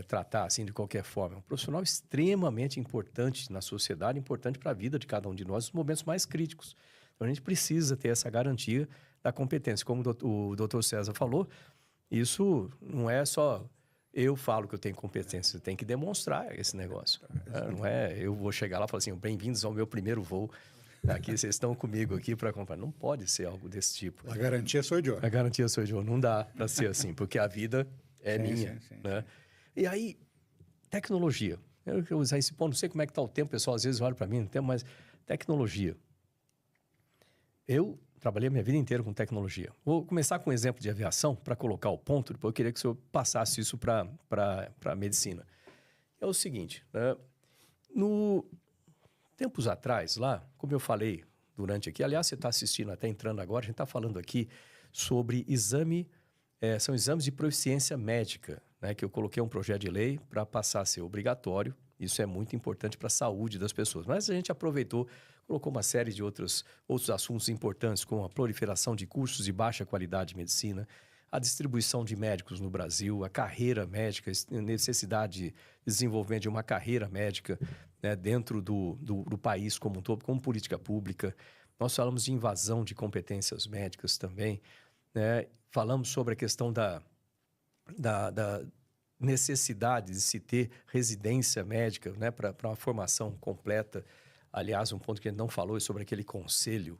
Speaker 1: tratar assim de qualquer forma. É um profissional extremamente importante na sociedade, importante para a vida de cada um de nós nos momentos mais críticos. Então, a gente precisa ter essa garantia da competência. Como o doutor César falou, isso não é só eu falo que eu tenho competência, eu tenho que demonstrar esse negócio. Não é eu vou chegar lá e falar assim, bem-vindos ao meu primeiro voo. Aqui, vocês estão comigo aqui para comprar. Não pode ser algo desse tipo.
Speaker 2: A garantia sou eu.
Speaker 1: A garantia sou eu. Não dá para ser assim, porque a vida... é minha. Né? E aí, tecnologia. Eu quero usar esse ponto, não sei como é que está o tempo, o pessoal às vezes olha para mim, não tem, mas tecnologia. Eu trabalhei a minha vida inteira com tecnologia. Vou começar com um exemplo de aviação para colocar o ponto, depois eu queria que o senhor passasse isso para a medicina. É o seguinte, né? Tempos atrás, lá, como eu falei durante aqui, aliás, você está assistindo, até entrando agora, a gente está falando aqui sobre são exames de proficiência médica, né, que eu coloquei um projeto de lei para passar a ser obrigatório. Isso é muito importante para a saúde das pessoas. Mas a gente aproveitou, colocou uma série de outros assuntos importantes, como a proliferação de cursos de baixa qualidade de medicina, a distribuição de médicos no Brasil, a carreira médica, a necessidade de desenvolvimento de uma carreira médica, né, dentro do país como um todo, como política pública. Nós falamos de invasão de competências médicas também, né? Falamos sobre a questão da necessidade de se ter residência médica, né, para uma formação completa. Aliás, um ponto que a gente não falou é sobre aquele conselho,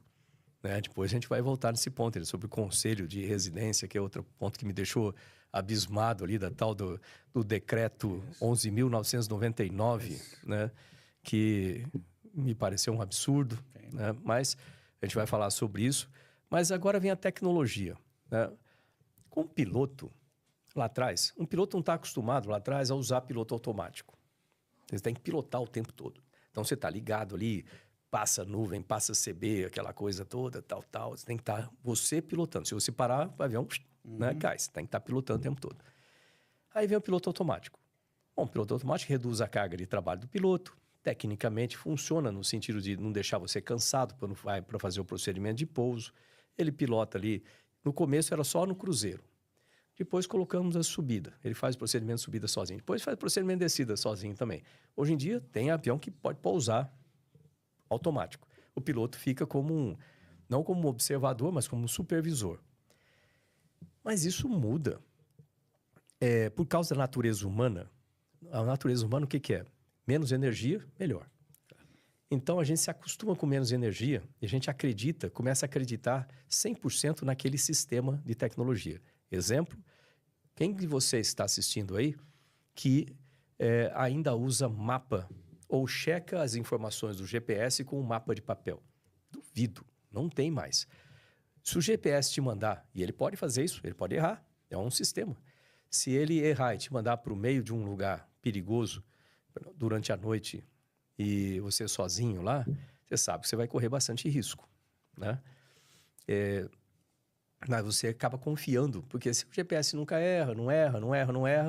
Speaker 1: né? Depois a gente vai voltar nesse ponto, sobre o conselho de residência, que é outro ponto que me deixou abismado ali, da tal do decreto 11.999, né? Que me pareceu um absurdo, né? Mas a gente vai falar sobre isso. Mas agora vem a tecnologia, né? Com o piloto, lá atrás, um piloto não está acostumado lá atrás a usar piloto automático. Você tem que pilotar o tempo todo. Então, você está ligado ali, passa nuvem, passa CB, aquela coisa toda, tal. Você tem que estar você pilotando. Se você parar, o avião né, cai. Você tem que estar pilotando o tempo todo. Aí vem o piloto automático. Bom, o piloto automático reduz a carga de trabalho do piloto. Tecnicamente, funciona no sentido de não deixar você cansado quando vai para fazer o procedimento de pouso. Ele pilota ali. No começo era só no cruzeiro. Depois colocamos a subida. Ele faz o procedimento de subida sozinho. Depois faz o procedimento de descida sozinho também. Hoje em dia, tem avião que pode pousar automático. O piloto fica não como um observador, mas como um supervisor. Mas isso muda. Por causa da natureza humana. A natureza humana, o que é? Menos energia, melhor. Então, a gente se acostuma com menos energia e a gente começa a acreditar 100% naquele sistema de tecnologia. Exemplo, quem de vocês está assistindo aí que ainda usa mapa ou checa as informações do GPS com um mapa de papel? Duvido, não tem mais. Se o GPS te mandar, e ele pode fazer isso, ele pode errar, é um sistema. Se ele errar e te mandar para o meio de um lugar perigoso durante a noite e você sozinho lá, você sabe que você vai correr bastante risco, né? Mas você acaba confiando, porque se o GPS nunca erra,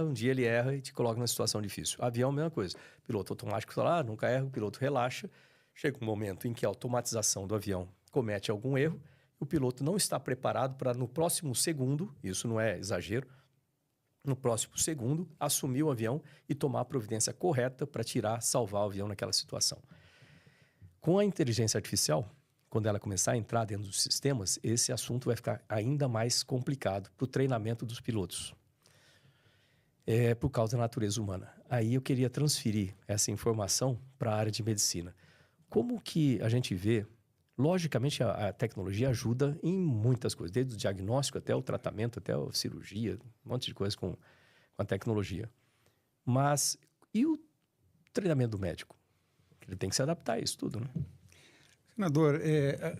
Speaker 1: um dia ele erra e te coloca numa situação difícil. Avião, mesma coisa. Piloto automático está lá, nunca erra, o piloto relaxa. Chega um momento em que a automatização do avião comete algum erro, o piloto não está preparado para, no próximo segundo, isso não é exagero, no próximo segundo, assumir o avião e tomar a providência correta para salvar o avião naquela situação. Com a inteligência artificial, quando ela começar a entrar dentro dos sistemas, esse assunto vai ficar ainda mais complicado para o treinamento dos pilotos. Por causa da natureza humana. Aí eu queria transferir essa informação para a área de medicina. Como que a gente vê? Logicamente, a tecnologia ajuda em muitas coisas, desde o diagnóstico até o tratamento, até a cirurgia, um monte de coisa com a tecnologia. Mas e o treinamento do médico? Ele tem que se adaptar a isso tudo, né?
Speaker 2: Senador,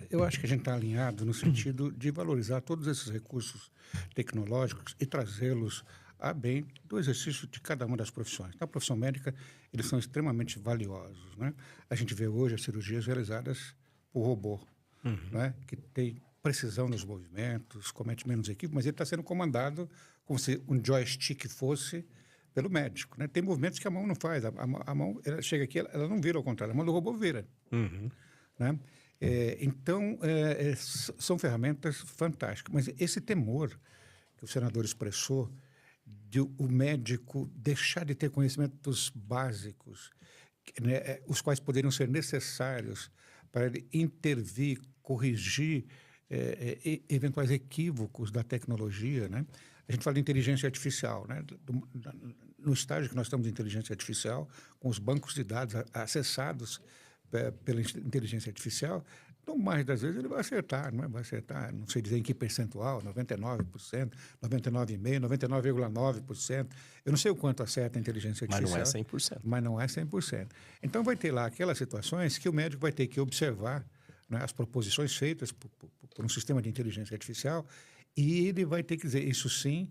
Speaker 2: eu acho que a gente está alinhado no sentido de valorizar todos esses recursos tecnológicos e trazê-los a bem do exercício de cada uma das profissões. Na profissão médica, eles são extremamente valiosos, né? A gente vê hoje as cirurgias realizadas por robô, né? Que tem precisão nos movimentos, comete menos equipe, mas ele está sendo comandado como se um joystick fosse pelo médico, né? Tem movimentos que a mão não faz. A mão, ela chega aqui, ela não vira ao contrário, a mão do robô vira. Né? Então, são ferramentas fantásticas. Mas esse temor que o senador expressou de o médico deixar de ter conhecimentos básicos, né, os quais poderiam ser necessários para ele intervir, corrigir eventuais equívocos da tecnologia, né? A gente fala de inteligência artificial, né? No estágio que nós estamos de inteligência artificial, com os bancos de dados acessados pela inteligência artificial, No mais das vezes ele vai acertar, não é? Vai acertar, não sei dizer em que percentual, 99%, 99,5%, 99,9%. Eu não sei o quanto acerta a inteligência artificial.
Speaker 1: Mas não é 100%.
Speaker 2: Mas não é 100%. Então vai ter lá aquelas situações que o médico vai ter que observar, né, as proposições feitas por um sistema de inteligência artificial e ele vai ter que dizer isso sim,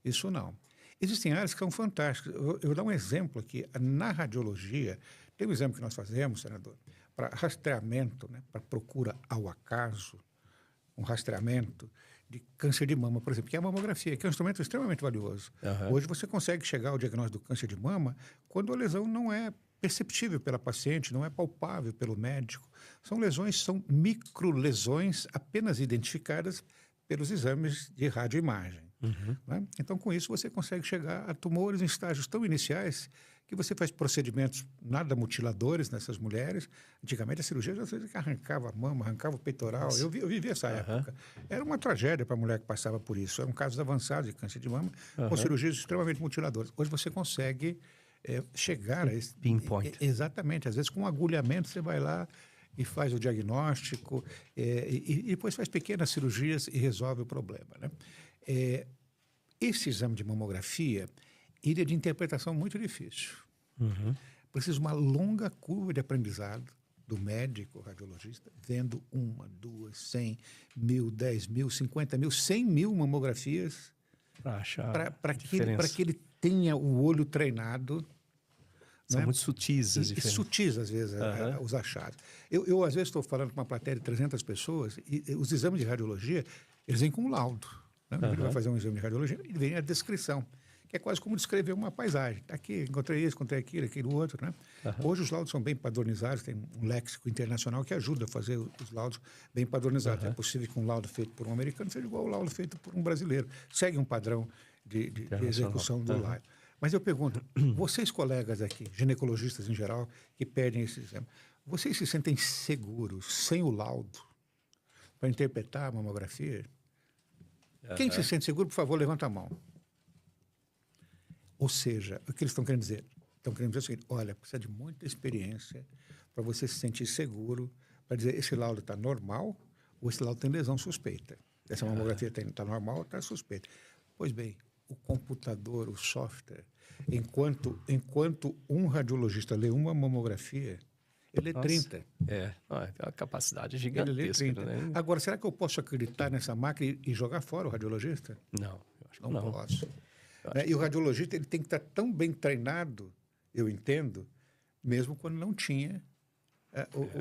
Speaker 2: isso não. Existem áreas que são fantásticas. Eu vou dar um exemplo aqui. Na radiologia, tem um exame que nós fazemos, senador, para rastreamento, né, para procura ao acaso, um rastreamento de câncer de mama, por exemplo, que é a mamografia, que é um instrumento extremamente valioso.
Speaker 1: Uhum.
Speaker 2: Hoje você consegue chegar ao diagnóstico do câncer de mama quando a lesão não é perceptível pela paciente, não é palpável pelo médico. São lesões, são microlesões apenas identificadas pelos exames de radioimagem.
Speaker 1: Uhum.
Speaker 2: Né? Então, com isso, você consegue chegar a tumores em estágios tão iniciais que você faz procedimentos nada mutiladores nessas mulheres. Antigamente, a cirurgia já arrancava a mama, arrancava o peitoral. Eu vivi essa época. Era uma tragédia para a mulher que passava por isso. Eram casos avançados de câncer de mama com cirurgias extremamente mutiladoras. Hoje você consegue chegar a esse...
Speaker 1: Pinpoint.
Speaker 2: Exatamente. Às vezes, com um agulhamento, você vai lá e faz o diagnóstico e depois faz pequenas cirurgias e resolve o problema, né? Esse exame de mamografia, ele é de interpretação muito difícil.
Speaker 1: Uhum.
Speaker 2: Precisa uma longa curva de aprendizado do médico radiologista, vendo 1, 2, 100, 1.000, 10.000, 50.000, 100.000 mamografias para que ele tenha o olho treinado.
Speaker 1: São
Speaker 2: né?
Speaker 1: muito sutis as diferenças.
Speaker 2: Sutis, às vezes, os achados. Eu, às vezes, estou falando com uma plateia de 300 pessoas e os exames de radiologia, eles vêm com um laudo. Né? Ele vai fazer um exame de radiologia e vem a descrição, que é quase como descrever uma paisagem. Tá aqui, encontrei isso, encontrei aquilo outro. Né? Hoje os laudos são bem padronizados, tem um léxico internacional que ajuda a fazer os laudos bem padronizados. É possível que um laudo feito por um americano seja igual ao laudo feito por um brasileiro. Segue um padrão de execução do laudo. Mas eu pergunto, vocês colegas aqui, ginecologistas em geral, que pedem esse exame, vocês se sentem seguros, sem o laudo, para interpretar a mamografia? Quem se sente seguro, por favor, levanta a mão. Ou seja, o que eles estão querendo dizer? Estão querendo dizer o seguinte: olha, precisa de muita experiência para você se sentir seguro, para dizer esse laudo está normal ou esse laudo tem lesão suspeita. Essa mamografia está normal ou está suspeita. Pois bem, o computador, o software, enquanto um radiologista lê uma mamografia, ele lê 30.
Speaker 1: É uma capacidade gigantesca.
Speaker 2: Ele lê 30.
Speaker 1: Né?
Speaker 2: Agora, será que eu posso acreditar nessa máquina e jogar fora o radiologista?
Speaker 1: Não, eu acho que não.
Speaker 2: Não posso. E o radiologista ele tem que estar tão bem treinado, eu entendo, mesmo quando não tinha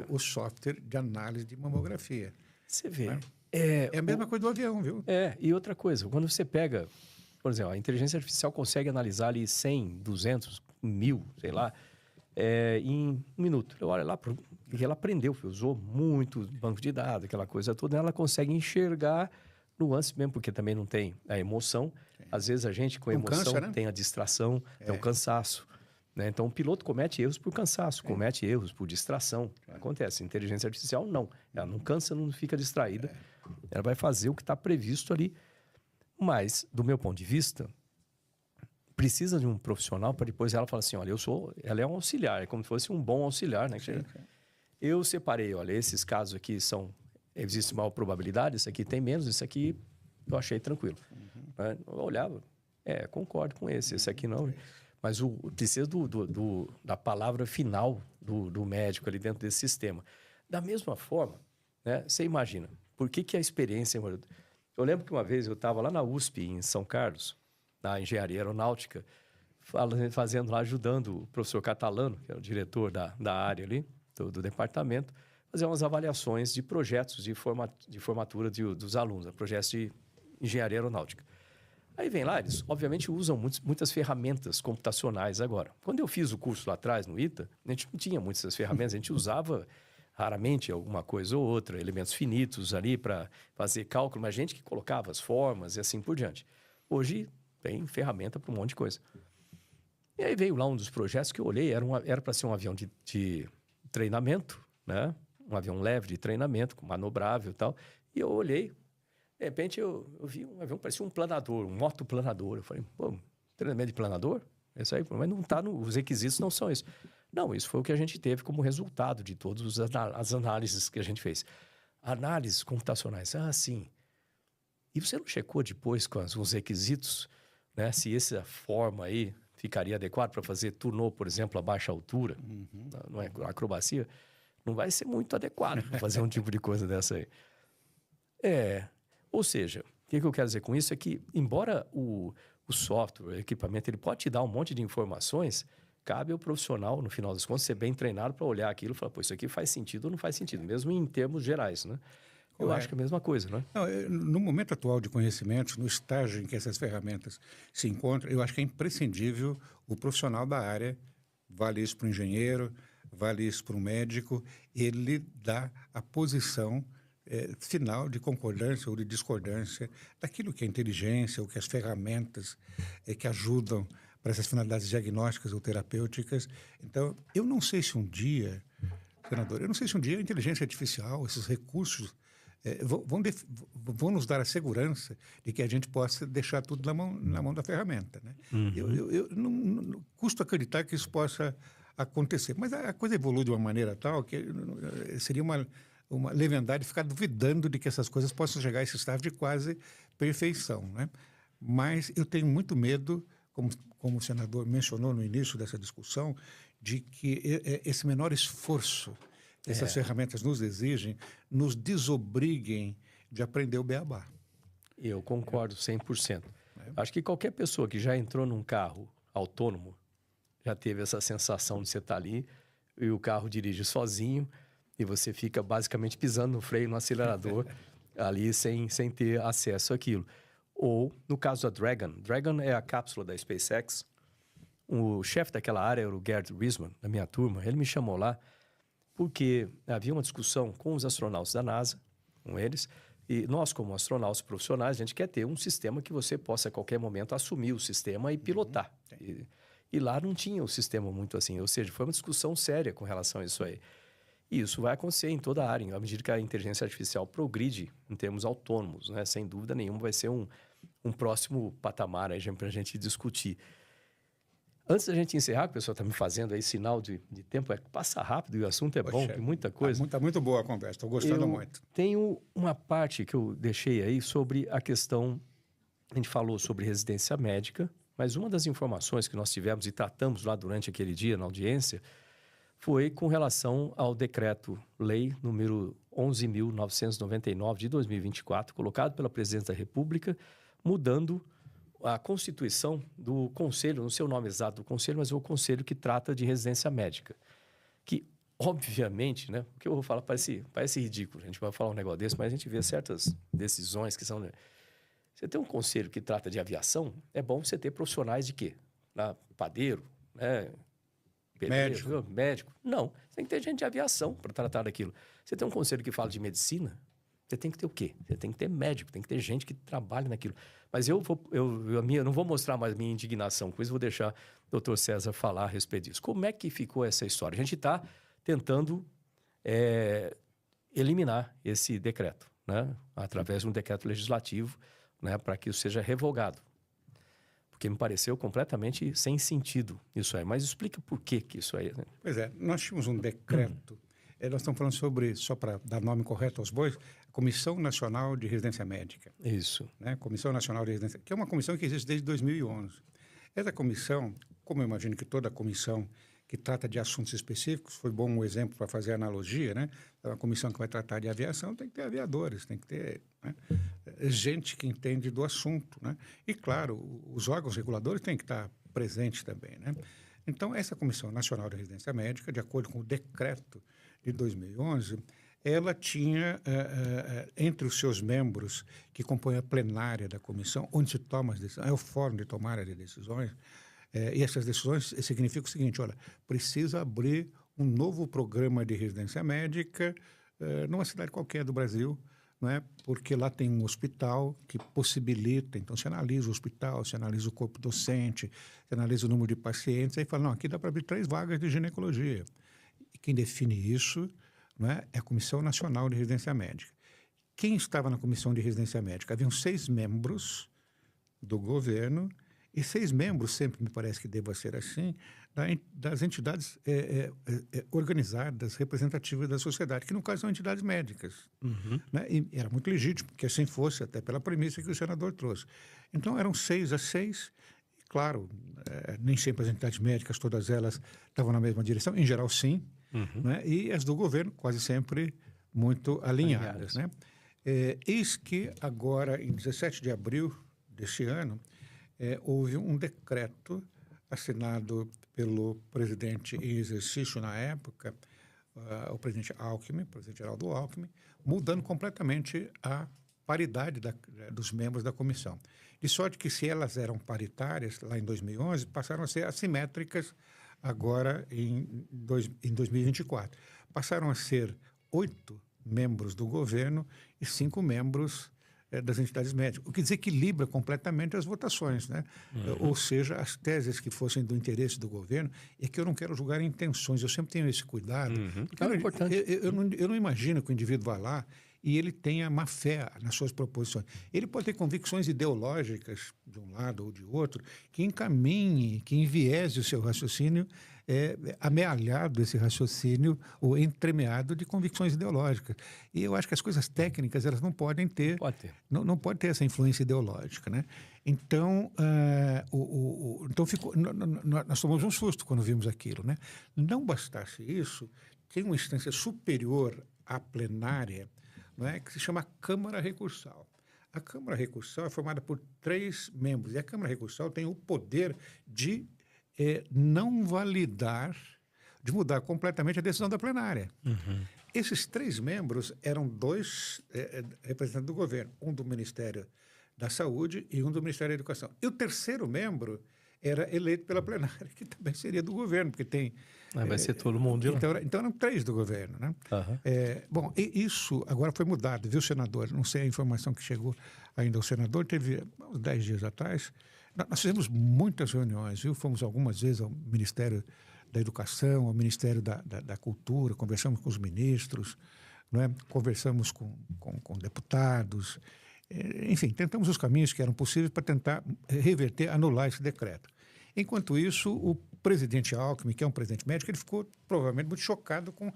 Speaker 2: o software de análise de mamografia.
Speaker 1: Você vê.
Speaker 2: Né? É a mesma coisa do avião, viu?
Speaker 1: E outra coisa, quando você pega, por exemplo, a inteligência artificial consegue analisar ali 100, 200, 1.000, sei lá, em 1 minuto. Olha lá, porque ela aprendeu, usou muito banco de dados, aquela coisa toda, ela consegue enxergar nuances mesmo, porque também não tem a emoção. Às vezes a gente, com emoção,
Speaker 2: cansa, né?
Speaker 1: tem a distração, tem o cansaço. Né? Então, o piloto comete erros por cansaço, comete erros por distração. Acontece. Inteligência artificial, não. Ela não cansa, não fica distraída. Ela vai fazer o que está previsto ali. Mas, do meu ponto de vista, precisa de um profissional para depois ela falar assim, olha, ela é um auxiliar, é como se fosse um bom auxiliar, né? Sim. Eu separei, olha, esses casos aqui existe maior probabilidade, esse aqui tem menos, esse aqui eu achei tranquilo. Né? Eu olhava, concordo com esse aqui não. Mas precisa da palavra final do médico ali dentro desse sistema. Da mesma forma, né, você imagina, por que a experiência... Eu lembro que uma vez eu estava lá na USP, em São Carlos, na engenharia aeronáutica, fazendo lá, ajudando o professor Catalano, que era o diretor da área ali, do departamento, fazer umas avaliações de projetos de formatura dos alunos, projetos de engenharia aeronáutica. Aí vem lá, eles obviamente usam muitas ferramentas computacionais agora. Quando eu fiz o curso lá atrás, no ITA, a gente não tinha muitas dessas ferramentas, a gente usava raramente alguma coisa ou outra, elementos finitos ali para fazer cálculo, mas gente que colocava as formas e assim por diante. Hoje tem ferramenta para um monte de coisa. E aí veio lá um dos projetos que eu olhei, era para ser um avião de treinamento, né? Um avião leve de treinamento, manobrável e tal, e eu olhei. De repente, eu vi um avião, parecia um planador, um motoplanador. Eu falei, pô, treinamento de planador? Isso aí, mas não está os requisitos não são isso. Não, isso foi o que a gente teve como resultado de todas as análises que a gente fez. Análises computacionais, sim. E você não checou depois com os requisitos, né? Se essa forma aí ficaria adequada para fazer turno, por exemplo, a baixa altura, não é acrobacia, não vai ser muito adequado para fazer um tipo de coisa dessa aí. Ou seja, o que eu quero dizer com isso é que, embora o software, o equipamento, ele pode te dar um monte de informações, cabe ao profissional, no final das contas, ser bem treinado para olhar aquilo e falar, pô, isso aqui faz sentido ou não faz sentido, mesmo em termos gerais, né? Eu acho que é a mesma coisa, né?
Speaker 2: Não, no momento atual de conhecimentos, no estágio em que essas ferramentas se encontram, eu acho que é imprescindível o profissional da área, vale isso para o engenheiro, vale isso para o médico, ele dá a posição final de concordância ou de discordância daquilo que é inteligência ou que as ferramentas que ajudam para essas finalidades diagnósticas ou terapêuticas. Então, eu não sei se um dia, senador, a inteligência artificial, esses recursos vão nos dar a segurança de que a gente possa deixar tudo na mão da ferramenta, né? Eu não custo acreditar que isso possa acontecer, mas a coisa evolui de uma maneira tal que seria uma leviandade ficar duvidando de que essas coisas possam chegar a esse estágio de quase perfeição, né? Mas eu tenho muito medo, como o senador mencionou no início dessa discussão, de que esse menor esforço que essas ferramentas nos exigem, nos desobriguem de aprender o beabá.
Speaker 1: Eu concordo 100%. Acho que qualquer pessoa que já entrou num carro autônomo já teve essa sensação de você estar ali e o carro dirige sozinho e você fica basicamente pisando no freio, no acelerador, ali sem ter acesso àquilo. Ou, no caso da Dragon é a cápsula da SpaceX. O chefe daquela área era o Gerd Wiesmann, da minha turma. Ele me chamou lá porque havia uma discussão com os astronautas da NASA, com eles, e nós, como astronautas profissionais, a gente quer ter um sistema que você possa, a qualquer momento, assumir o sistema e pilotar. E lá não tinha o sistema muito assim, ou seja, foi uma discussão séria com relação a isso aí. E isso vai acontecer em toda a área, à medida que a inteligência artificial progride em termos autônomos, né? Sem dúvida nenhuma vai ser um próximo patamar para a gente discutir. Antes da gente encerrar, que o pessoal está me fazendo aí sinal de tempo, passa rápido e o assunto é bom, tem muita coisa.
Speaker 2: Está muito boa a conversa, estou gostando muito.
Speaker 1: Tenho uma parte que eu deixei aí sobre a questão, a gente falou sobre residência médica, mas uma das informações que nós tivemos e tratamos lá durante aquele dia na audiência foi com relação ao decreto-lei número 11.999 de 2024, colocado pela Presidência da República, mudando a constituição do conselho, não sei o nome exato do conselho, mas é o conselho que trata de residência médica. Que, obviamente, né, o que eu vou falar parece ridículo, a gente vai falar um negócio desse, mas a gente vê certas decisões que são... Né? Você tem um conselho que trata de aviação, é bom você ter profissionais de quê? Padeiro, né? Médico. Não, você tem que ter gente de aviação para tratar daquilo. Você tem um conselho que fala de medicina, você tem que ter o quê? Você tem que ter médico, tem que ter gente que trabalha naquilo. Mas eu não vou mostrar mais minha indignação com isso, vou deixar o doutor César falar a respeito disso. Como é que ficou essa história? A gente está tentando eliminar esse decreto, né? Através de um decreto legislativo, né? Para que isso seja revogado. Porque me pareceu completamente sem sentido isso aí. Mas explica por que isso aí. Né?
Speaker 2: Pois é, nós tínhamos um decreto, nós estamos falando sobre, só para dar nome correto aos bois, a Comissão Nacional de Residência Médica.
Speaker 1: Isso.
Speaker 2: Né? Comissão Nacional de Residência, que é uma comissão que existe desde 2011. Essa comissão, como eu imagino que toda comissão que trata de assuntos específicos, foi bom um exemplo para fazer analogia, né? Uma comissão que vai tratar de aviação tem que ter aviadores, tem que ter, né, gente que entende do assunto, né? E, claro, os órgãos reguladores têm que estar presentes também, né? Então, essa Comissão Nacional de Residência Médica, de acordo com o decreto de 2011, ela tinha, entre os seus membros, que compõem a plenária da comissão, onde se toma as decisões, é o fórum de tomada de decisões, e essas decisões significam o seguinte, olha, precisa abrir um novo programa de residência médica numa cidade qualquer do Brasil, não é? Porque lá tem um hospital que possibilita, então se analisa o hospital, se analisa o corpo docente, se analisa o número de pacientes, aí fala, não, aqui dá para abrir 3 vagas de ginecologia. E quem define isso, não é a Comissão Nacional de Residência Médica. Quem estava na Comissão de Residência Médica? Haviam 6 membros do governo e 6 membros, sempre me parece que deva ser assim, das entidades organizadas, representativas da sociedade, que no caso são entidades médicas. Né? E era muito legítimo que assim fosse, até pela premissa que o senador trouxe. Então eram 6-6, e claro, nem sempre as entidades médicas, todas elas estavam na mesma direção, em geral sim, né? E as do governo quase sempre muito alinhadas. Né? Eis que agora, em 17 de abril deste ano, houve um decreto assinado pelo presidente em exercício na época, o presidente Alckmin, o presidente Geraldo Alckmin, mudando completamente a paridade dos membros da comissão. De sorte que, se elas eram paritárias lá em 2011, passaram a ser assimétricas agora em 2024. Passaram a ser 8 membros do governo e 5 membros das entidades médicas, o que desequilibra completamente as votações, né? Ou seja, as teses que fossem do interesse do governo, é que eu não quero julgar intenções, eu sempre tenho esse cuidado, porque
Speaker 1: É importante.
Speaker 2: eu não imagino que o indivíduo vá lá e ele tenha má fé nas suas proposições. Ele pode ter convicções ideológicas, de um lado ou de outro, que encaminhe, que enviese o seu raciocínio, amealhado esse raciocínio ou entremeado de convicções ideológicas. E eu acho que as coisas técnicas, elas não podem ter, não pode ter essa influência ideológica, né? Então, então nós tomamos um susto quando vimos aquilo, né? Não bastasse isso, tem uma instância superior à plenária, não é, que se chama Câmara Recursal. A Câmara Recursal é formada por 3 membros, e a Câmara Recursal tem o poder de não validar, de mudar completamente a decisão da plenária. Esses 3 membros eram 2 representantes do governo, um do Ministério da Saúde e um do Ministério da Educação. E o 3º membro era eleito pela plenária, que também seria do governo, porque tem...
Speaker 1: vai ser todo mundo de lá.
Speaker 2: Então eram 3 do governo, né? Bom, e isso agora foi mudado, viu, senador? Não sei a informação que chegou ainda ao senador, teve uns 10 dias atrás. Nós fizemos muitas reuniões, viu? Fomos algumas vezes ao Ministério da Educação, ao Ministério da Cultura, conversamos com os ministros, não é? Conversamos com deputados, enfim, tentamos os caminhos que eram possíveis para tentar reverter, anular esse decreto. Enquanto isso, o presidente Alckmin, que é um presidente médico, ele ficou provavelmente muito chocado com...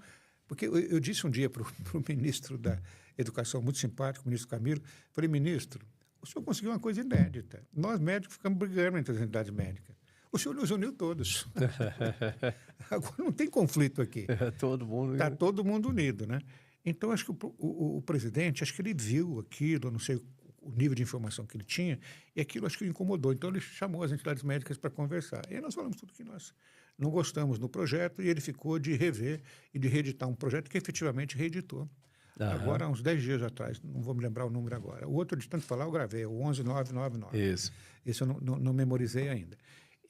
Speaker 2: Porque eu disse um dia para o ministro da Educação, muito simpático, o ministro Camilo, falei, ministro, o senhor conseguiu uma coisa inédita. Nós médicos ficamos brigando entre as entidades médicas. O senhor nos uniu todos. Agora não tem conflito aqui.
Speaker 1: Todo mundo...
Speaker 2: Está todo mundo unido, né? Então, acho que o presidente, acho que ele viu aquilo, não sei o nível de informação que ele tinha, e aquilo acho que o incomodou. Então, ele chamou as entidades médicas para conversar. E aí nós falamos tudo que nós não gostamos no projeto, e ele ficou de rever e de reeditar um projeto que efetivamente reeditou. Agora, há uns 10 dias atrás, não vou me lembrar o número agora. O outro, de tanto falar, eu gravei, o 11999.
Speaker 1: Isso.
Speaker 2: Esse eu não memorizei ainda.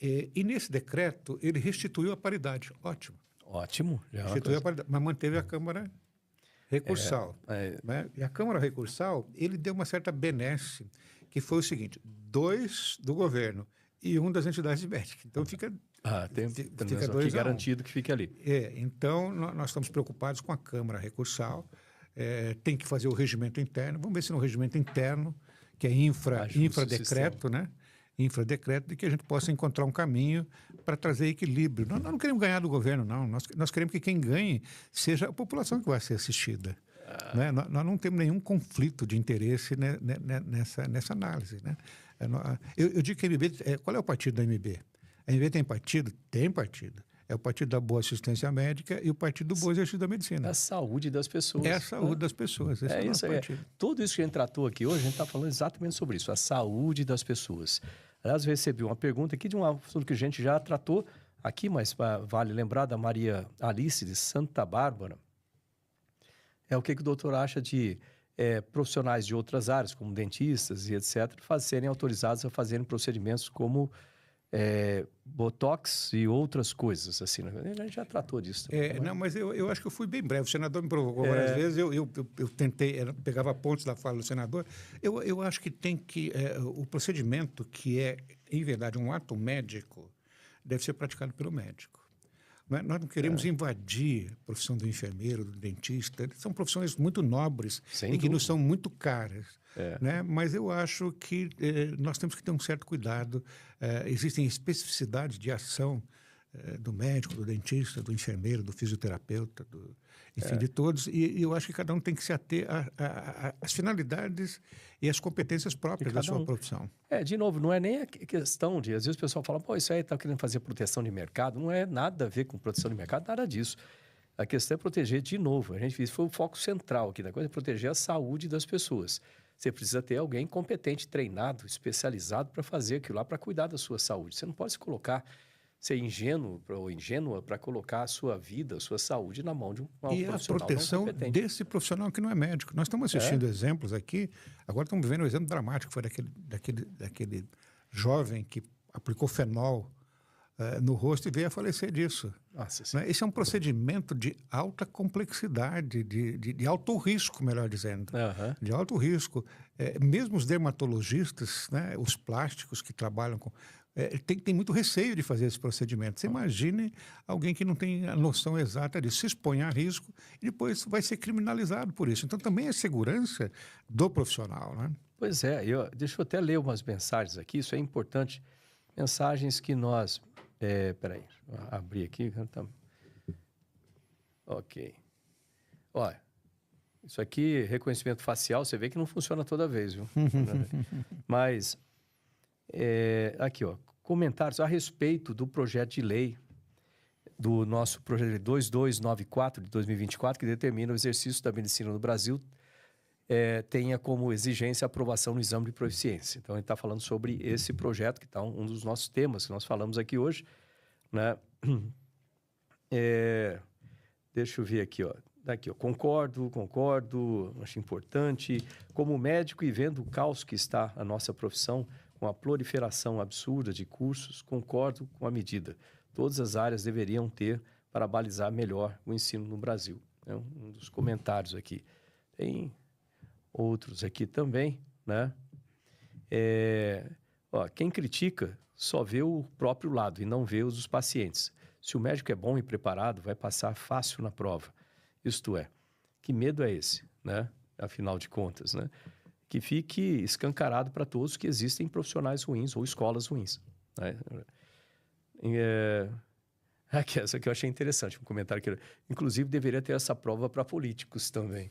Speaker 2: E nesse decreto, ele restituiu a paridade. Ótimo.
Speaker 1: Ótimo.
Speaker 2: Restituiu a paridade, mas manteve a Câmara Recursal. Né? E a Câmara Recursal, ele deu uma certa benesse, que foi o seguinte, 2 do governo e 1 das entidades médicas. Então, fica...
Speaker 1: fica 2 garantido que fique ali.
Speaker 2: Então, nós estamos preocupados com a Câmara Recursal, tem que fazer o regimento interno, vamos ver se no regimento interno, que é infradecreto, né? Infradecreto, de que a gente possa encontrar um caminho para trazer equilíbrio. Nós não queremos ganhar do governo, não. Nós queremos que quem ganhe seja a população que vai ser assistida. Né? Nós não temos nenhum conflito de interesse nessa análise. Né? Eu digo que a MB... qual é o partido da MB? A MB tem partido? Tem partido. É o Partido da Boa Assistência Médica e o Partido do Bom Exercício da Medicina.
Speaker 1: É a saúde das pessoas.
Speaker 2: É a saúde das pessoas. Esse é o nosso partido.
Speaker 1: Tudo isso que a gente tratou aqui hoje, a gente está falando exatamente sobre isso, a saúde das pessoas. Aliás, eu recebi uma pergunta aqui de um assunto que a gente já tratou aqui, mas vale lembrar da Maria Alice de Santa Bárbara. O que o doutor acha de profissionais de outras áreas, como dentistas e etc., serem autorizados a fazerem procedimentos como... Botox e outras coisas, assim, né? A gente já tratou disso.
Speaker 2: Não, mas eu acho que eu fui bem breve. O senador me provocou várias vezes, eu tentei, pegava pontos da fala do senador. Eu acho que tem que... o procedimento, que é, em verdade, um ato médico, deve ser praticado pelo médico. Nós não queremos invadir a profissão do enfermeiro, do dentista. São profissões muito nobres e que nos são muito caras. né? Mas eu acho que nós temos que ter um certo cuidado. Existem especificidades de ação do médico, do dentista, do enfermeiro, do fisioterapeuta, enfim, de todos. E eu acho que cada um tem que se ater às finalidades e às competências próprias da sua profissão.
Speaker 1: De novo, não é nem a questão de... Às vezes o pessoal fala, pô, isso aí está querendo fazer proteção de mercado. Não é nada a ver com proteção de mercado, nada disso. A questão é proteger, de novo, a gente isso foi o foco central aqui da coisa, é proteger a saúde das pessoas. Você precisa ter alguém competente, treinado, especializado para fazer aquilo lá, para cuidar da sua saúde. Você não pode se colocar... ser ingênuo ou ingênua para colocar a sua vida, a sua saúde na mão de um profissional não competente. E a proteção
Speaker 2: desse profissional que não é médico. Nós estamos assistindo exemplos aqui, agora estamos vivendo um exemplo dramático, foi daquele jovem que aplicou fenol no rosto e veio a falecer disso.
Speaker 1: Nossa,
Speaker 2: né? Esse é um procedimento de alta complexidade, de alto risco, melhor dizendo. De alto risco. Mesmo os dermatologistas, né, os plásticos que trabalham com... tem muito receio de fazer esse procedimento. Você imagine alguém que não tem a noção exata disso, se expõe a risco e depois vai ser criminalizado por isso. Então, também é segurança do profissional, né?
Speaker 1: Pois é. Deixa eu até ler umas mensagens aqui, isso é importante. Mensagens que nós... peraí, abri aqui. Ok. Olha, isso aqui, reconhecimento facial, você vê que não funciona toda vez, viu? Mas... aqui, ó, comentários a respeito do projeto de lei, do nosso projeto de lei 2294 de 2024, que determina o exercício da medicina no Brasil, tenha como exigência a aprovação no exame de proficiência. Então, ele está falando sobre esse projeto, que está um dos nossos temas que nós falamos aqui hoje, né? Deixa eu ver aqui, ó. Daqui, ó. Concordo, acho importante. Como médico e vendo o caos que está a nossa profissão, com a proliferação absurda de cursos, concordo com a medida. Todas as áreas deveriam ter para balizar melhor o ensino no Brasil. É um dos comentários aqui. Tem outros aqui também, né? Quem critica só vê o próprio lado e não vê os dos pacientes. Se o médico é bom e preparado, vai passar fácil na prova. Isto é, que medo é esse, né? Afinal de contas, né? Que fique escancarado para todos que existem profissionais ruins ou escolas ruins. Né? Essa aqui eu achei interessante, um comentário que... Inclusive, deveria ter essa prova para políticos também.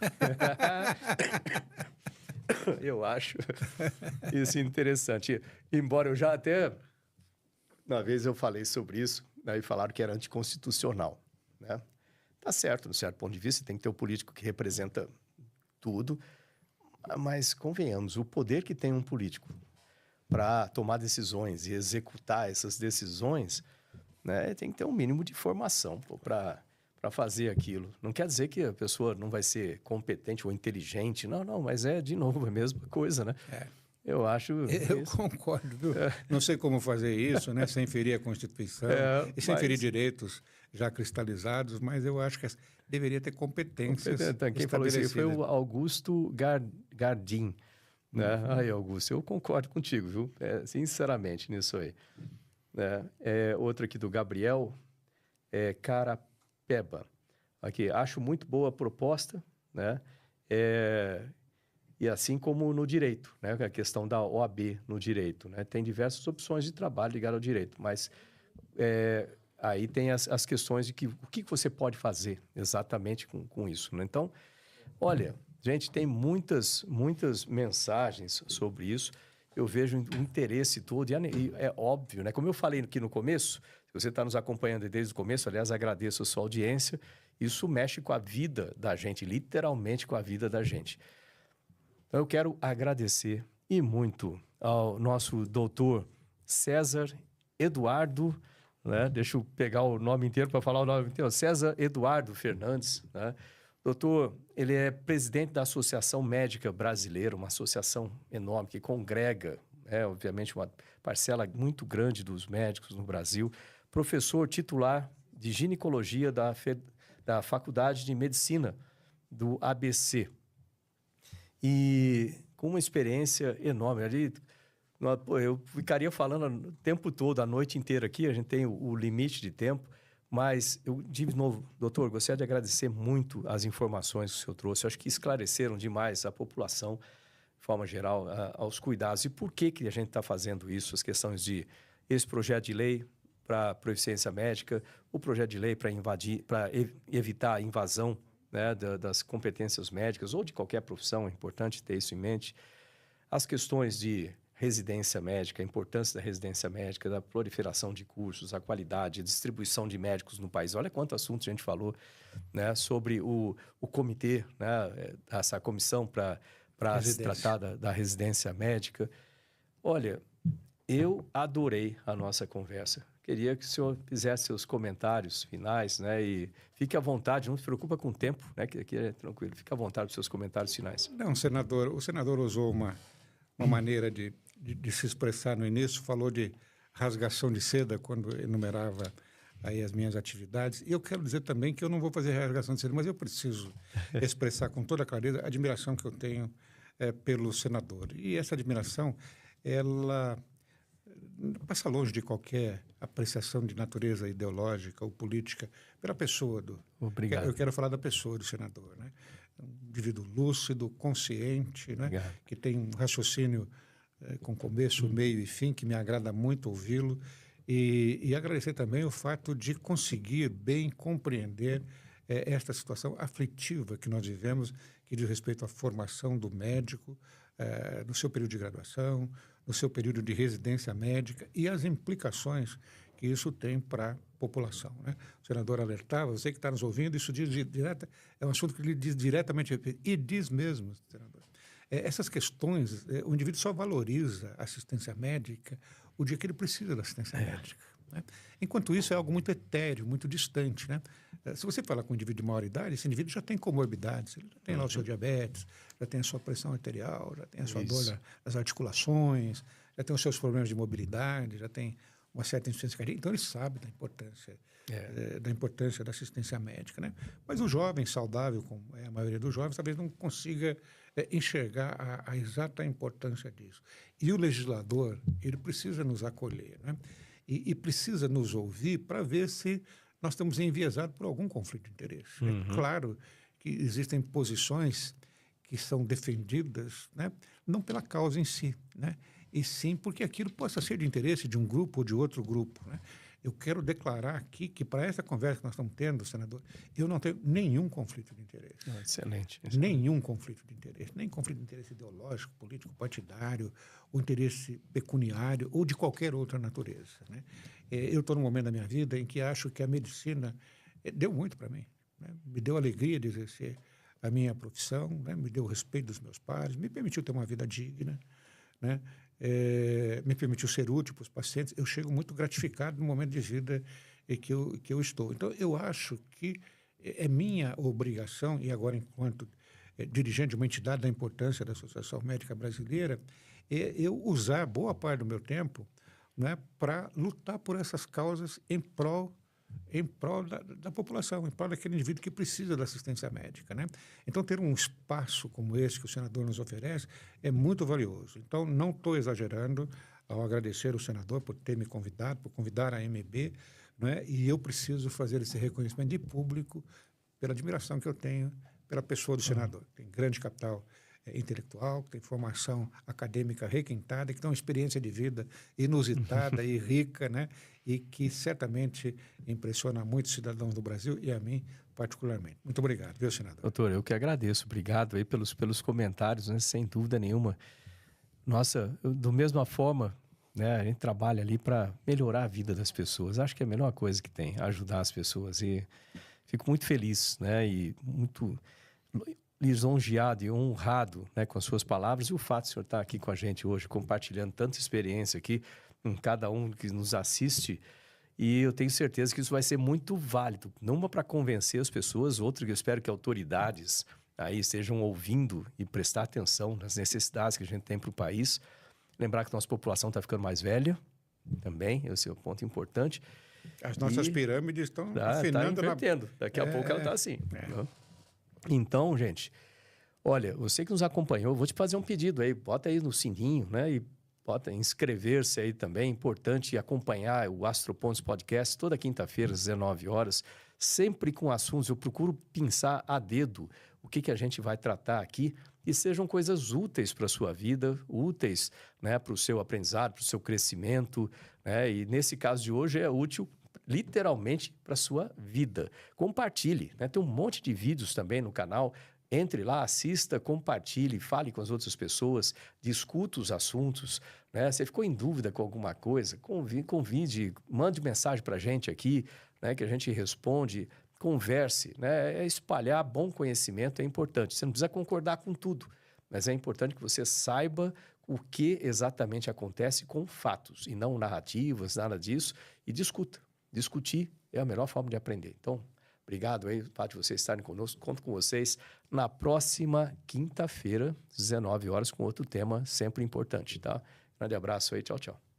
Speaker 1: Eu acho isso interessante. Embora eu já até... Uma vez eu falei sobre isso, né, e falaram que era anticonstitucional. Né? Tá certo, no certo ponto de vista, tem que ter um político que representa tudo... Mas, convenhamos, o poder que tem um político para tomar decisões e executar essas decisões, né, tem que ter um mínimo de formação para fazer aquilo. Não quer dizer que a pessoa não vai ser competente ou inteligente. Não, mas de novo, a mesma coisa, né? Eu acho...
Speaker 2: Eu concordo, viu? Não sei como fazer isso, né? Sem ferir a Constituição e sem ferir direitos já cristalizados, mas eu acho que deveria ter competências
Speaker 1: Quem falou isso aí foi o Augusto Gardim. Né? Aí, Augusto, eu concordo contigo, viu? Sinceramente, nisso aí. Outro aqui do Gabriel Carapeba. Aqui, acho muito boa a proposta, né? E assim como no direito, né? A questão da OAB no direito, né? Tem diversas opções de trabalho ligadas ao direito, mas aí tem as questões de o que você pode fazer exatamente com isso, né? Então, olha, gente, tem muitas mensagens sobre isso. Eu vejo o interesse todo e é óbvio, né? Como eu falei aqui no começo, se você está nos acompanhando desde o começo, aliás, agradeço a sua audiência, isso mexe com a vida da gente, literalmente com a vida da gente. Então, eu quero agradecer e muito ao nosso doutor César Eduardo, né? Deixa eu pegar o nome inteiro para falar o nome inteiro. César Eduardo Fernandes, né? Doutor, ele é presidente da Associação Médica Brasileira, uma associação enorme que congrega, obviamente, uma parcela muito grande dos médicos no Brasil. Professor titular de ginecologia da Faculdade de Medicina do ABC. E com uma experiência enorme. Eu ficaria falando o tempo todo, a noite inteira aqui, a gente tem o limite de tempo, mas eu, de novo, doutor, gostaria de agradecer muito as informações que o senhor trouxe. Eu acho que esclareceram demais a população. forma geral, aos cuidados. E por que a gente está fazendo isso? As questões de esse projeto de lei para proficiência médica, o projeto de lei para evitar a invasão, né, das competências médicas ou de qualquer profissão, é importante ter isso em mente. As questões de residência médica, a importância da residência médica, da proliferação de cursos, a qualidade, a distribuição de médicos no país. Olha quanto assunto a gente falou, né, sobre o comitê, né, essa comissão para se tratar da residência médica. Olha, eu adorei a nossa conversa. Queria que o senhor fizesse seus comentários finais, né, e fique à vontade, não se preocupa com o tempo, né, que aqui é tranquilo. Fique à vontade para seus comentários finais.
Speaker 2: Não, senador, o senador usou uma maneira de se expressar no início, falou de rasgação de seda quando enumerava aí as minhas atividades. E eu quero dizer também que eu não vou fazer rasgação de seda, mas eu preciso expressar com toda clareza a admiração que eu tenho pelo senador. E essa admiração, ela passa longe de qualquer apreciação de natureza ideológica ou política pela pessoa do...
Speaker 1: Obrigado.
Speaker 2: Eu quero falar da pessoa do senador, né? Um indivíduo lúcido, consciente, né? Que tem um raciocínio com começo, meio e fim, que me agrada muito ouvi-lo. E agradecer também o fato de conseguir bem compreender esta situação aflitiva que nós vivemos, que diz respeito à formação do médico, no seu período de graduação, no seu período de residência médica e as implicações que isso tem para a população, né? O senador alertava, você que está nos ouvindo, isso diz é um assunto que ele diz diretamente, e diz mesmo, senador. Essas questões, o indivíduo só valoriza a assistência médica o dia que ele precisa da assistência médica, né? Enquanto isso, é algo muito etéreo, muito distante, né? Se você fala com um indivíduo de maior idade, esse indivíduo já tem comorbidades, ele já tem lá o seu diabetes, já tem a sua pressão arterial, já tem a sua dor nas articulações, já tem os seus problemas de mobilidade, já tem uma certa insuficiência cardíaca, então ele sabe da importância da assistência médica, né? Mas o jovem saudável, como é a maioria dos jovens, talvez não consiga enxergar a exata importância disso. E o legislador, ele precisa nos acolher, né? E precisa nos ouvir para ver se nós estamos enviesados por algum conflito de interesse. É claro que existem posições que são defendidas, né, não pela causa em si, né, e sim porque aquilo possa ser de interesse de um grupo ou de outro grupo, né. Eu quero declarar aqui que para essa conversa que nós estamos tendo, senador, eu não tenho nenhum conflito de interesse.
Speaker 1: Excelente.
Speaker 2: Nenhum conflito de interesse, nem conflito de interesse ideológico, político, partidário, ou interesse pecuniário, ou de qualquer outra natureza, né. Eu estou num momento da minha vida em que acho que a medicina deu muito para mim, né? Me deu alegria de exercer a minha profissão, né? Me deu o respeito dos meus pares, me permitiu ter uma vida digna, né? Me permitiu ser útil para os pacientes. Eu chego muito gratificado no momento de vida que eu estou. Então, eu acho que é minha obrigação, e agora enquanto dirigente de uma entidade da importância da Associação Médica Brasileira, eu usar boa parte do meu tempo, né, para lutar por essas causas em prol da população, em prol daquele indivíduo que precisa da assistência médica, né? Então, ter um espaço como esse que o senador nos oferece é muito valioso. Então, não estou exagerando ao agradecer o senador por ter me convidado, por convidar a MB, né? E eu preciso fazer esse reconhecimento de público pela admiração que eu tenho pela pessoa do senador. Tem grande capital intelectual, que tem formação acadêmica requintada, que tem uma experiência de vida inusitada e rica, né? E que certamente impressiona muitos cidadãos do Brasil e a mim particularmente. Muito obrigado, viu, senador?
Speaker 1: Doutor, eu que agradeço. Obrigado aí pelos comentários, né? Sem dúvida nenhuma. Nossa, da mesma forma, né, a gente trabalha ali para melhorar a vida das pessoas. Acho que é a melhor coisa que tem, ajudar as pessoas. E fico muito feliz, né, e muito lisonjeado e honrado, né, com as suas palavras e o fato de o senhor estar aqui com a gente hoje, compartilhando tanta experiência aqui com cada um que nos assiste. E eu tenho certeza que isso vai ser muito válido, não para convencer as pessoas, outro que eu espero que autoridades aí estejam ouvindo e prestar atenção nas necessidades que a gente tem para o país. Lembrar que nossa população está ficando mais velha também, esse é um ponto importante.
Speaker 2: As nossas pirâmides estão afinando.
Speaker 1: Está invertendo. Daqui a pouco ela está assim. Né? Então, gente, olha, você que nos acompanhou, vou te fazer um pedido aí, bota aí no sininho, né? E bota inscrever-se aí também, importante acompanhar o Astropontos Podcast toda quinta-feira às 19 horas, sempre com assuntos, eu procuro pensar a dedo o que a gente vai tratar aqui e sejam coisas úteis para a sua vida, úteis, né, para o seu aprendizado, para o seu crescimento, né? E nesse caso de hoje é útil literalmente para a sua vida. Compartilhe, né? Tem um monte de vídeos também no canal. Entre lá, assista, compartilhe, fale com as outras pessoas, discuta os assuntos, né? Você ficou em dúvida com alguma coisa? Convide, mande mensagem para a gente aqui, né? Que a gente responde, converse, né? Espalhar bom conhecimento é importante. Você não precisa concordar com tudo, mas é importante que você saiba o que exatamente acontece com fatos e não narrativas, nada disso, e discuta. Discutir é a melhor forma de aprender. Então, obrigado aí, fato de vocês estarem conosco. Conto com vocês na próxima quinta-feira, 19 horas, com outro tema sempre importante, tá? Grande abraço aí, tchau, tchau.